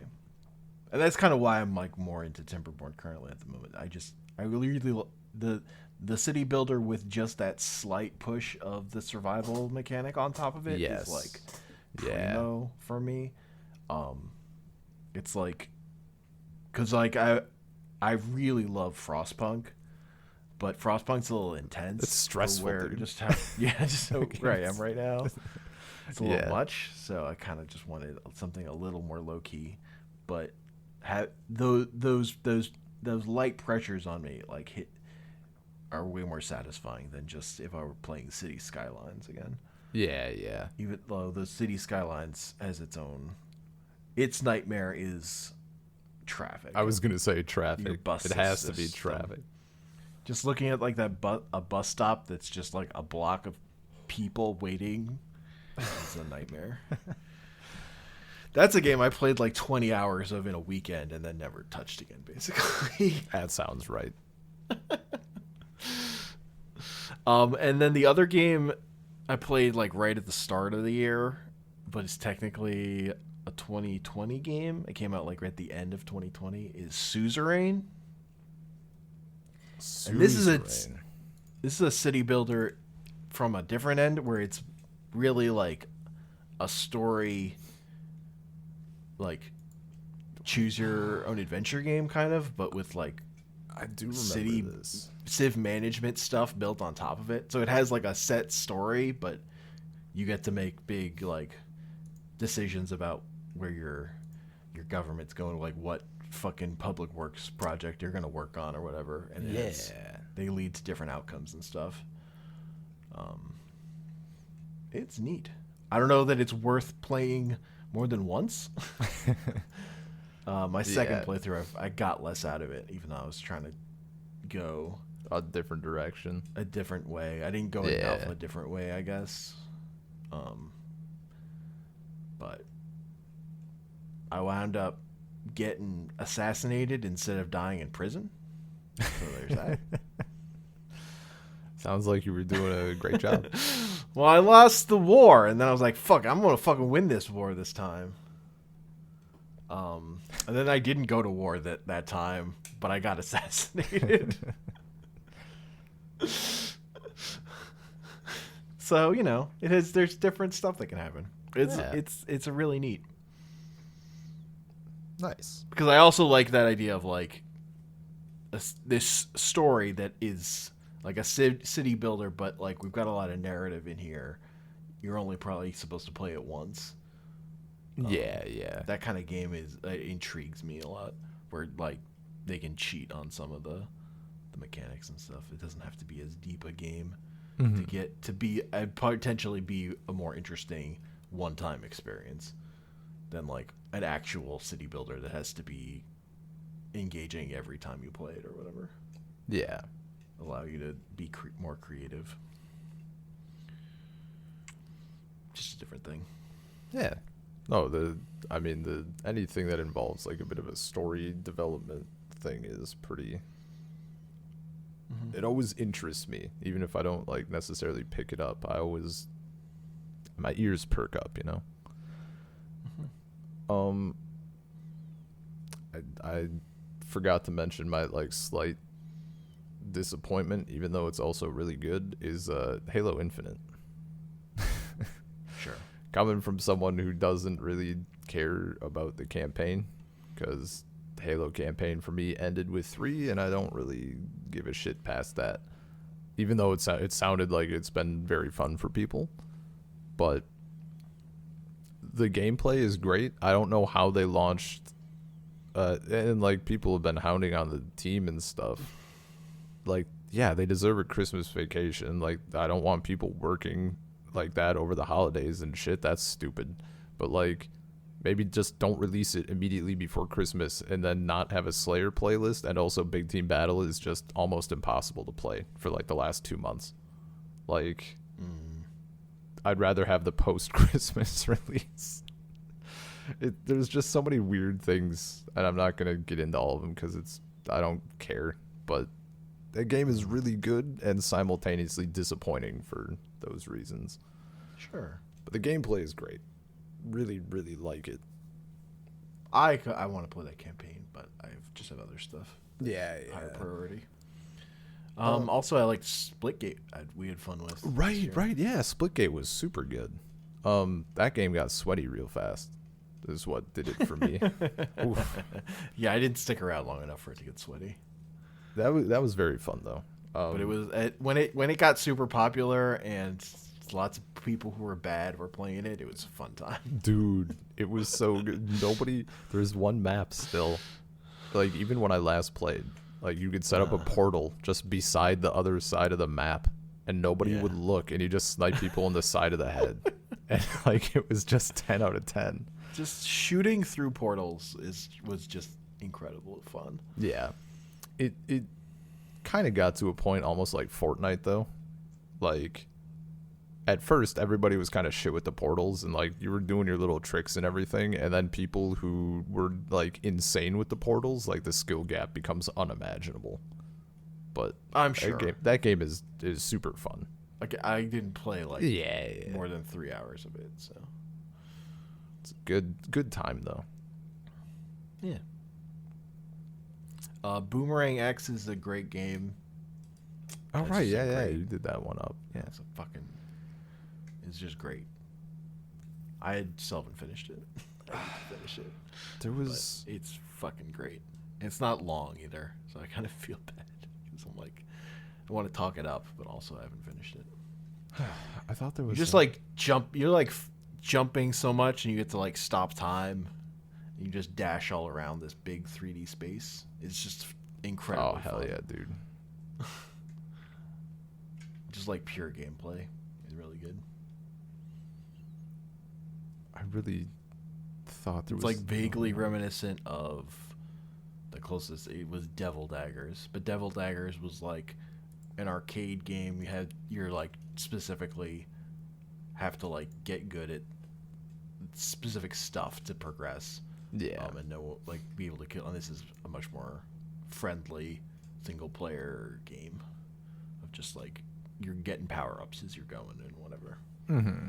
and that's kind of why I'm like more into Timberborn currently at the moment. I really the city builder with just that slight push of the survival mechanic on top of it is like primo for me. It's like because like I really love Frostpunk, but Frostpunk's a little intense. It's stressful. Where dude. just so where I am right now. It's a little much, so I kind of just wanted something a little more low key, but those light pressures on me like are way more satisfying than just if I were playing City Skylines again. Yeah. Even though the City Skylines has its nightmare is traffic. I was gonna say traffic. Bus It has to system. be traffic. Just looking at like a bus stop that's just like a block of people waiting. It's a nightmare. That's a game I played like 20 hours of in a weekend and then never touched again, basically. That sounds right. And then the other game I played like right at the start of the year, but it's technically a 2020 game. It came out like right at the end of 2020. Is Suzerain. And this is a city builder from a different end where it's really like a story, like choose your own adventure game kind of, but with like I do remember this. civ management stuff built on top of it. So it has like a set story, but you get to make big like decisions about where your government's going, like what fucking public works project you're going to work on or whatever, and they lead to different outcomes and stuff. It's neat. I don't know that it's worth playing more than once. My second playthrough, I got less out of it, even though I was trying to go a different direction, a different way. I didn't go in alpha a different way, I guess. But I wound up getting assassinated instead of dying in prison. So there's that. Sounds like you were doing a great job. Well, I lost the war, and then I was like, fuck, I'm going to fucking win this war this time. And then I didn't go to war that time, but I got assassinated. So, you know, there's different stuff that can happen. It's really neat. Nice. Because I also like that idea of like this story that is like a city builder, but like we've got a lot of narrative in here. You're only probably supposed to play it once. Yeah. That kind of game is intrigues me a lot, where like they can cheat on some of the mechanics and stuff. It doesn't have to be as deep a game to get to be potentially be a more interesting one-time experience than like an actual city builder that has to be engaging every time you play it or whatever. Yeah. Allow you to be more creative. Just a different thing. Yeah. No, the anything that involves like a bit of a story development thing is pretty. It always interests me, even if I don't like necessarily pick it up. My ears perk up, you know. I forgot to mention my like slight disappointment, even though it's also really good, is Halo Infinite. Sure. Coming from someone who doesn't really care about the campaign, because the Halo campaign for me ended with 3, and I don't really give a shit past that. Even though it sounded like it's been very fun for people, but the gameplay is great. I don't know how they launched, and like people have been hounding on the team and stuff. Like, yeah, they deserve a Christmas vacation. Like, I don't want people working like that over the holidays and shit. That's stupid. But like, maybe just don't release it immediately before Christmas and then not have a Slayer playlist. And also Big Team Battle is just almost impossible to play for like the last 2 months. Like, I'd rather have the post-Christmas release. There's just so many weird things, and I'm not gonna get into all of them because I don't care. But that game is really good and simultaneously disappointing for those reasons. Sure. But the gameplay is great. Really, really like it. I want to play that campaign, but I just have other stuff. Yeah. Higher priority. Also, I liked Splitgate. We had fun with. Right. Yeah, Splitgate was super good. That game got sweaty real fast. This is what did it for me. Oof. Yeah, I didn't stick around long enough for it to get sweaty. That was very fun though. But it was when it got super popular and lots of people who were bad were playing it. It was a fun time. Dude, it was so good. There's one map still. Like, even when I last played, like, you could set up a portal just beside the other side of the map, and nobody would look, and you just snipe people in the side of the head. And, like, it was just 10 out of 10. Just shooting through portals was just incredible fun. Yeah. It kind of got to a point almost like Fortnite, though. Like, at first, everybody was kind of shit with the portals, and like you were doing your little tricks and everything, and then people who were like insane with the portals, like the skill gap becomes unimaginable. But I'm sure that game is super fun. Like, I didn't play like more than 3 hours of it, so it's a good time though. Yeah. Boomerang X is a great game. Oh, right, yeah, you did that one up. Yeah, it's just great. I still haven't finished it. I need to finish it. But it's fucking great. And it's not long either, so I kind of feel bad because I'm like, I want to talk it up, but also I haven't finished it. I thought there was just like jump. You're like jumping so much, and you get to like stop time. And you just dash all around this big 3D space. It's just incredible. Oh, hell yeah, dude. Just like pure gameplay. It's really good. I really thought there was... It's like vaguely reminiscent of the closest it was Devil Daggers. But Devil Daggers was like an arcade game. You're like specifically have to like get good at specific stuff to progress. Yeah. And know, like, be able to kill. And this is a much more friendly single player game of just like you're getting power ups as you're going and whatever. Mm-hmm.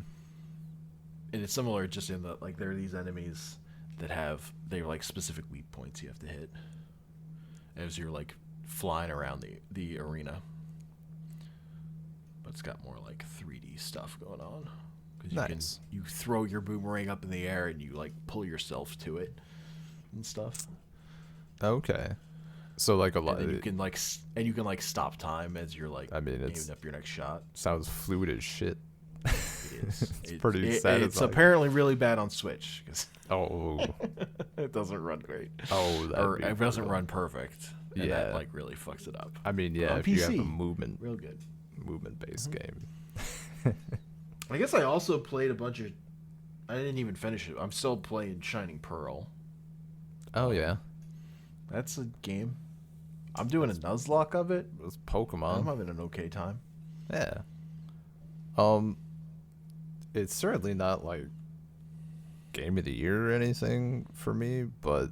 And it's similar just in that like there are these enemies that they're like specific weak points you have to hit as you're like flying around the arena. But it's got more like 3D stuff going on. Because you throw your boomerang up in the air and you like pull yourself to it. and stuff. Okay. So like a And lot. then you can like stop time as you're like I mean, aiming it's up your next shot. sounds fluid as shit. It is. It's pretty sad. It's apparently really bad on Switch because Oh, it doesn't run great, that'd or be it doesn't brutal. run perfect. And Yeah. that like really fucks it up. I mean, yeah, on if you have a PC, real good. movement-based game. I guess I also played a bunch of. I didn't even finish it. I'm still playing Shining Pearl. Oh yeah, That's a game. I'm doing a Nuzlocke of it. it's I'm Pokemon. having an okay time. Yeah. It's certainly not like game of the year or anything for me, but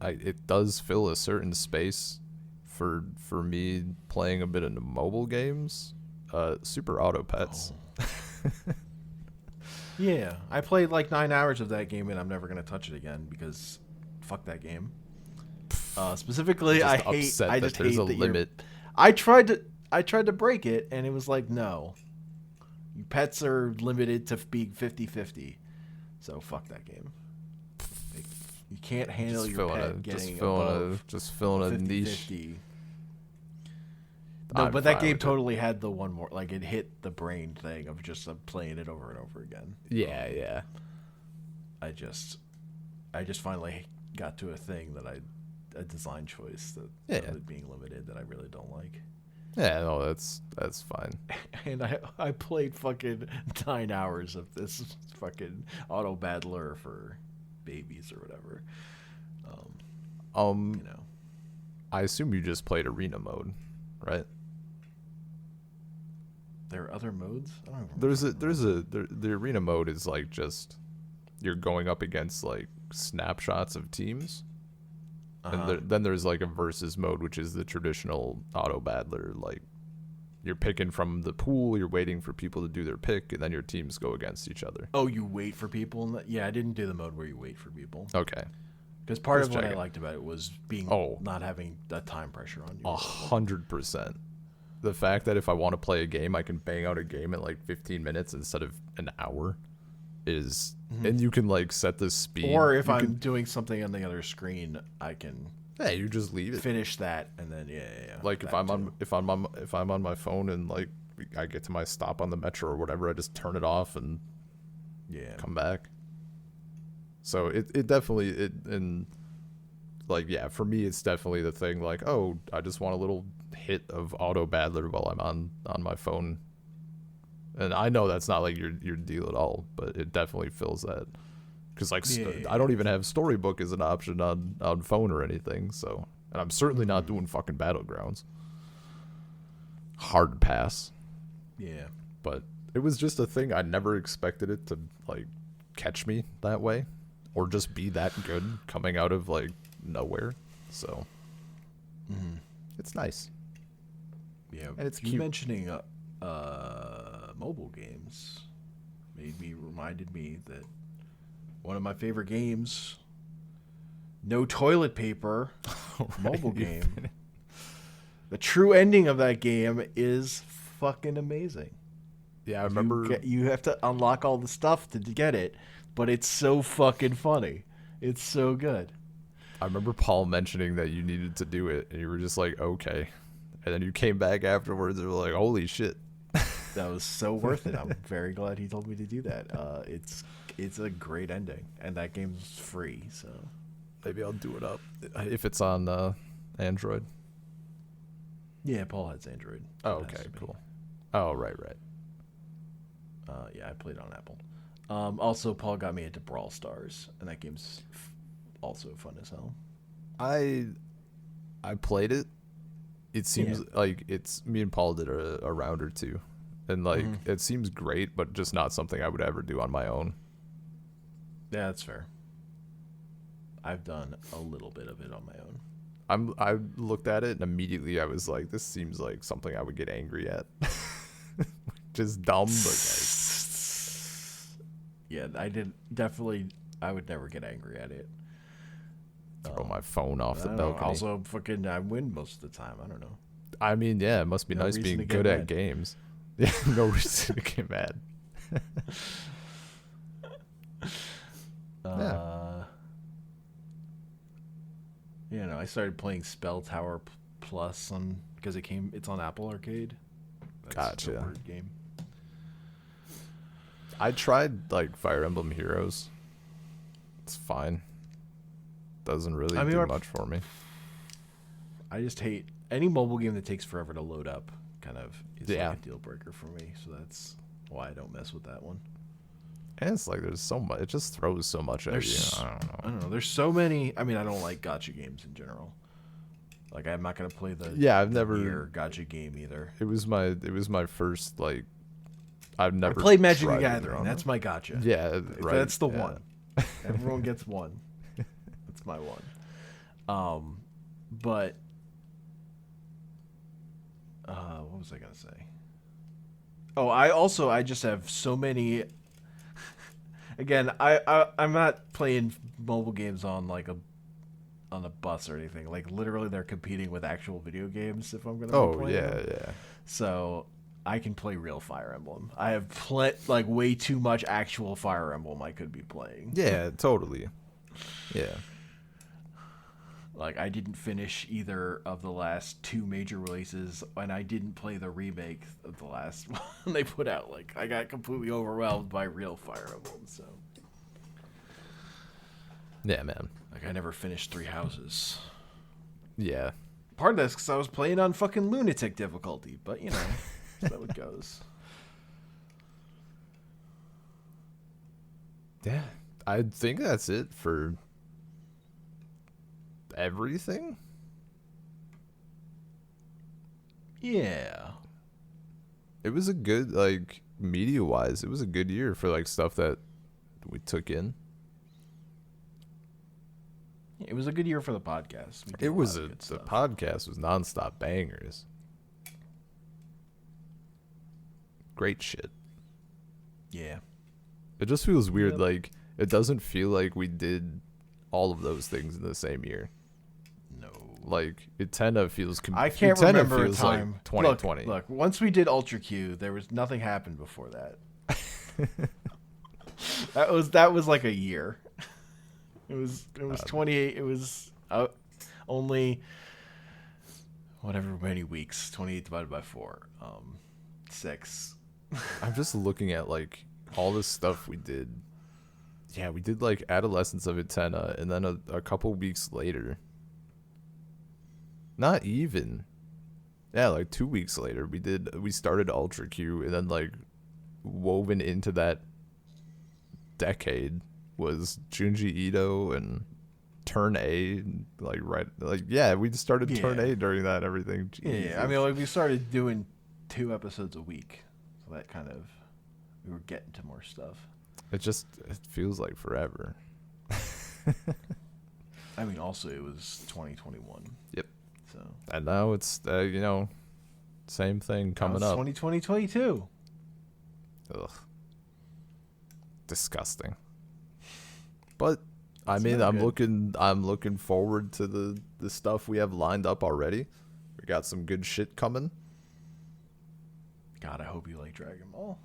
it does fill a certain space for me playing a bit of mobile games. Super Auto Pets. Yeah, I played like 9 hours of that game, and I'm never gonna touch it again because fuck that game. Specifically, Just I hate. upset I that just there's hate a that limit. I tried to break it, and it was like, no, your pets are limited to being 50-50. So fuck that game. Like, you can't handle Just your filling pet a getting just filling a niche. 50-50. No, I'm but that fine game with it. totally had the one more, like it hit the brain thing of just playing it over and over again. Yeah. I just finally got to a thing that a design choice that Yeah. of it being limited that I really don't like. Yeah, no, that's fine. And I played fucking 9 hours of this fucking auto battler for babies or whatever. You know, I assume you just played arena mode, right? there are other modes. I don't remember. The arena mode is like just you're going up against like snapshots of teams. And then there's like a versus mode, which is the traditional auto battler. Like you're picking from the pool, you're waiting for people to do their pick, and then your teams go against each other. Oh, you wait for people? Yeah, I didn't do the mode where you wait for people. Okay. Because part Just of what I checking. liked about it was being not having that time pressure on you. 100%. The fact that if I want to play a game, I can bang out a game in like 15 minutes instead of an hour is, and you can like set the speed. Or if you I'm can, doing something on the other screen, I can yeah, you just leave it. finish that and then yeah. Like if that I'm on my phone and like I get to my stop on the metro or whatever, I just turn it off and come back. So it definitely and like yeah, for me it's definitely the thing like, oh, I just want a little hit of auto battler while I'm on my phone. And I know that's not like your deal at all, but it definitely fills that. Because like I don't even have Storybook as an option on phone or anything. So, and I'm certainly not doing fucking Battlegrounds. Hard pass. Yeah. But it was just a thing. I never expected it to like catch me that way, or just be that good coming out of like nowhere. So, it's nice. Yeah, and it's you cute. mentioning mobile games reminded me that one of my favorite games, No Toilet Paper, mobile game. The true ending of that game is fucking amazing. Yeah, I remember. You have to unlock all the stuff to get it, but it's so fucking funny. It's so good. I remember Paul mentioning that you needed to do it, and you were just like, okay. And then you came back afterwards and were like, holy shit. That was so worth it. I'm very glad he told me to do that. It's a great ending, and that game's free, so Maybe I'll do it up if it's on Android. yeah, Paul has Android. Oh, It has okay, to be. cool. Oh, right. Yeah, I played on Apple. Also, Paul got me into Brawl Stars, and that game's also fun as hell. I played it. It seems like it's me and Paul did a round or two, and like it seems great, but just not something I would ever do on my own. Yeah, that's fair. I've done a little bit of it on my own. I looked at it and immediately I was like, this seems like something I would get angry at. Just dumb, but Yeah, I would never get angry at it. like throw my phone off the I don't know. balcony. Also, fucking, I win most of the time. I don't know. I mean, yeah, it must be No nice reason being to get good at mad. games. Yeah, no reason to get mad. Yeah. You know, I started playing Spell Tower Plus on because it's on Apple Arcade. That's a Gotcha. word game. I tried like Fire Emblem Heroes. It's fine. Doesn't really I mean, do much for me. I just hate any mobile game that takes forever to load up. Kind of is Yeah. like a deal breaker for me. So that's why I don't mess with that one. And it's like there's so much. It just throws so much at you. There's, I don't know. I don't know. There's so many. I mean, I don't like gotcha games in general. Like, I'm not gonna play the I've never Nier gotcha game either. It was my first like. I've I never played Magic the tried it Gathering. on That's it. my gotcha. Yeah, right. That's the yeah. one. Everyone gets one. That's my one. But what was I gonna say? Oh, I just have so many. Again, I'm not playing mobile games on on a bus or anything. Like literally, they're competing with actual video games. If I'm gonna be playing them. Yeah. So I can play real Fire Emblem. I have like way too much actual Fire Emblem I could be playing. Yeah, totally. Yeah. Like, I didn't finish either of the last two major releases, and I didn't play the remake of the last one they put out. Like, I got completely overwhelmed by real Fire Emblem, so. Yeah, man. Like, I never finished Three Houses. Yeah. Part of that's because I was playing on fucking lunatic difficulty, but, you know, that's how it goes. Yeah. I think that's it for everything. Yeah. It was a good, like, media wise, it was a good year for like stuff that we took in. It was a good year for the podcast. We did It lot was of good the stuff. podcast was nonstop bangers. Great shit. Yeah. It just feels weird. Yep. Like, it doesn't feel like we did all of those things in the same year. No. Like, it kind of feels. I can't it kinda remember a feels time. Like 2020. Look, once we did Ultra Q, there was nothing happened before that. that was like a year. It was 28. It was only whatever many weeks. 28 divided by 4, 6. I'm just looking at like all the stuff we did. Yeah, we did like Adolescence of Etena, and then a couple weeks later. Not even. Yeah, like 2 weeks later, we started Ultra Q, and then like woven into that decade was Junji Ito and Turn A, we started Turn A during that and everything. Jesus. Yeah, I mean, like, we started doing 2 episodes a week, so that kind of we were getting to more stuff. It feels like forever. I mean, also it was 2021. Yep. So And now it's same thing coming up. 2022. Ugh. Disgusting. But I mean, not I'm looking forward to the stuff we have lined up already. We got some good shit coming. God, I hope you like Dragon Ball.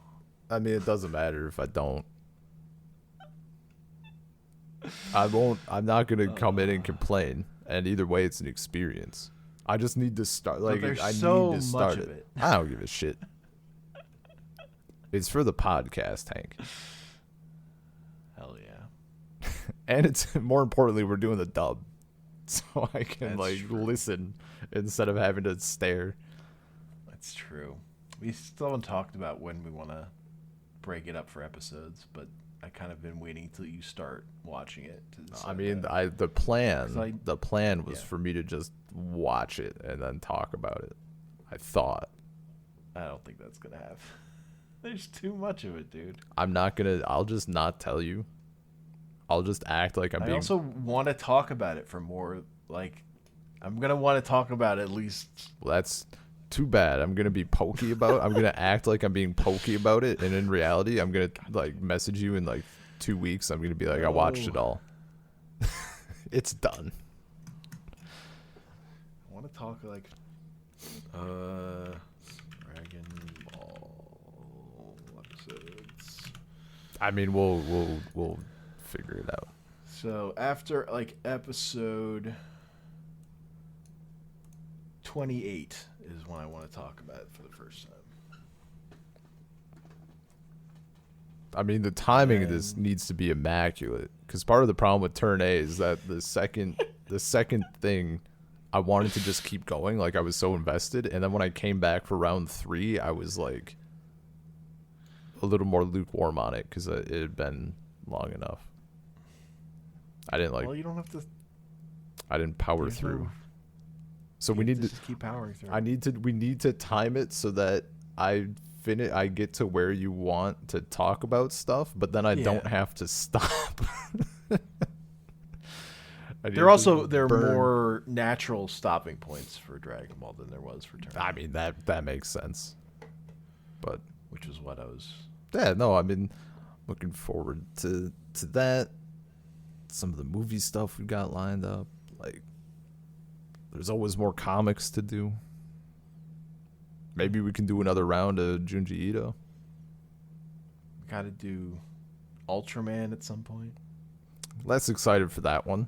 I mean, it doesn't matter if I don't. I'm not gonna come in and complain. And either way, it's an experience. I just need to start. Like, there's I so need to start much of it. it. I don't give a shit. It's for the podcast, Hank. Hell yeah. And it's more importantly, we're doing the dub, so I can That's true. listen instead of having to stare. That's true. We still haven't talked about when we want to break it up for episodes, but I kind of been waiting till you start watching it. To decide I mean, that. the plan was Yeah. for me to just watch it and then talk about it. I thought. I don't think that's gonna happen. There's too much of it, dude. I'll just not tell you. I'll just act like I also want to talk about it for more. Like, I'm gonna want to talk about at least. Well, that's too bad. I'm gonna be pokey about it. I'm gonna act like I'm being pokey about it, and in reality, I'm gonna like message you in like 2 weeks. I'm gonna be like, I watched it all. It's done. I want to talk like, Dragon Ball episodes. I mean, we'll figure it out. So after like episode 9/28 is when I want to talk about it for the first time. I mean, the timing of this needs to be immaculate, because part of the problem with turn A is that the second thing, I wanted to just keep going, like I was so invested, and then when I came back for round 3, I was like a little more lukewarm on it because it had been long enough. I didn't like. Well, you don't have to. I didn't power through. So we need to just keep powering through. We need to time it so that I get to where you want to talk about stuff, but then I don't have to stop. There are more natural stopping points for Dragon Ball than there was for Turn. I mean, that makes sense. But which is what I was. Yeah, no, I've been looking forward to that. Some of the movie stuff we got lined up, like there's always more comics to do. Maybe we can do another round of Junji Ito. We got to do Ultraman at some point. Less excited for that one,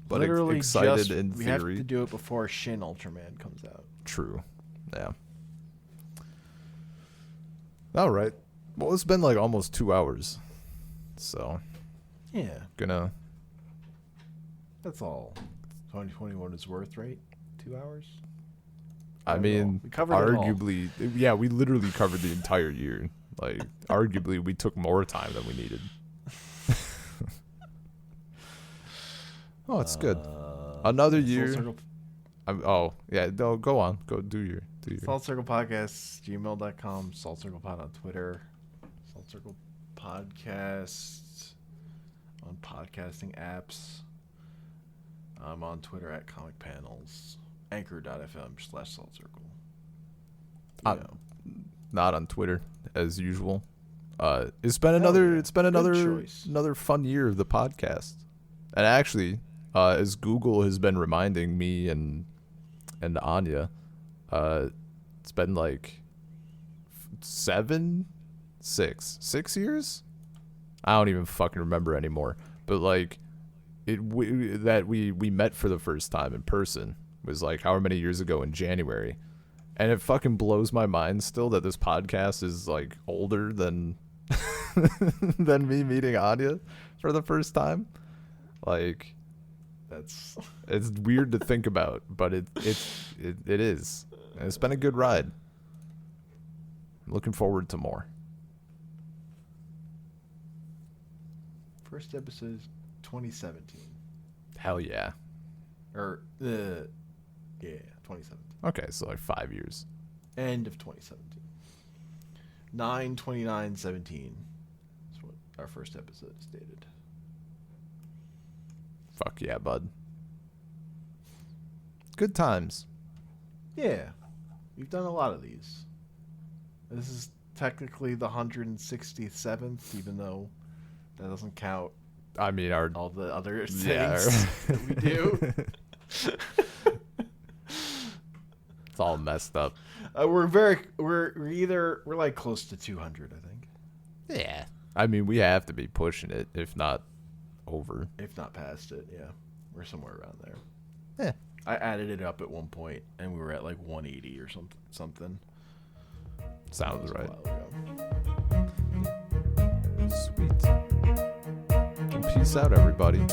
but literally excited in theory. We have to do it before Shin Ultraman comes out. True. Yeah. All right. Well, it's been like almost 2 hours, so yeah, That's all 2021 is worth, right? 2 hours. I mean, arguably, yeah, we literally covered the entire year. Like, arguably, we took more time than we needed. Oh, it's good. Another year. Oh, yeah. No, go on. Go do your. Salt Circle Podcast, gmail.com. Salt Circle Pod on Twitter. Salt Circle Podcast on podcasting apps. I'm on Twitter at Comic Panels. Anchor.fm/Salt Circle. Not on Twitter as usual. It's been another fun year of the podcast. And actually, as Google has been reminding me and Anya, it's been like 6 years. I don't even fucking remember anymore. But like, that we met for the first time in person was like however many years ago in January, and it fucking blows my mind still that this podcast is like older than than me meeting Anya for the first time. Like, it's weird to think about, but it is, and it's been a good ride. I'm looking forward to more. First episode is 2017. Hell yeah. Yeah, 2017. Okay, so like 5 years. End of 2017. 9/29/17 is what our first episode is dated. Fuck yeah, bud. Good times. Yeah. We've done a lot of these. This is technically the 167th, even though that doesn't count. I mean, all the other things that we do. It's all messed up. We're like close to 200, I think. Yeah. I mean, we have to be pushing it, if not over. If not past it, yeah. We're somewhere around there. Yeah. I added it up at one point, and we were at like 180 or something. Sounds right. A while ago. Sweet. And peace out, everybody.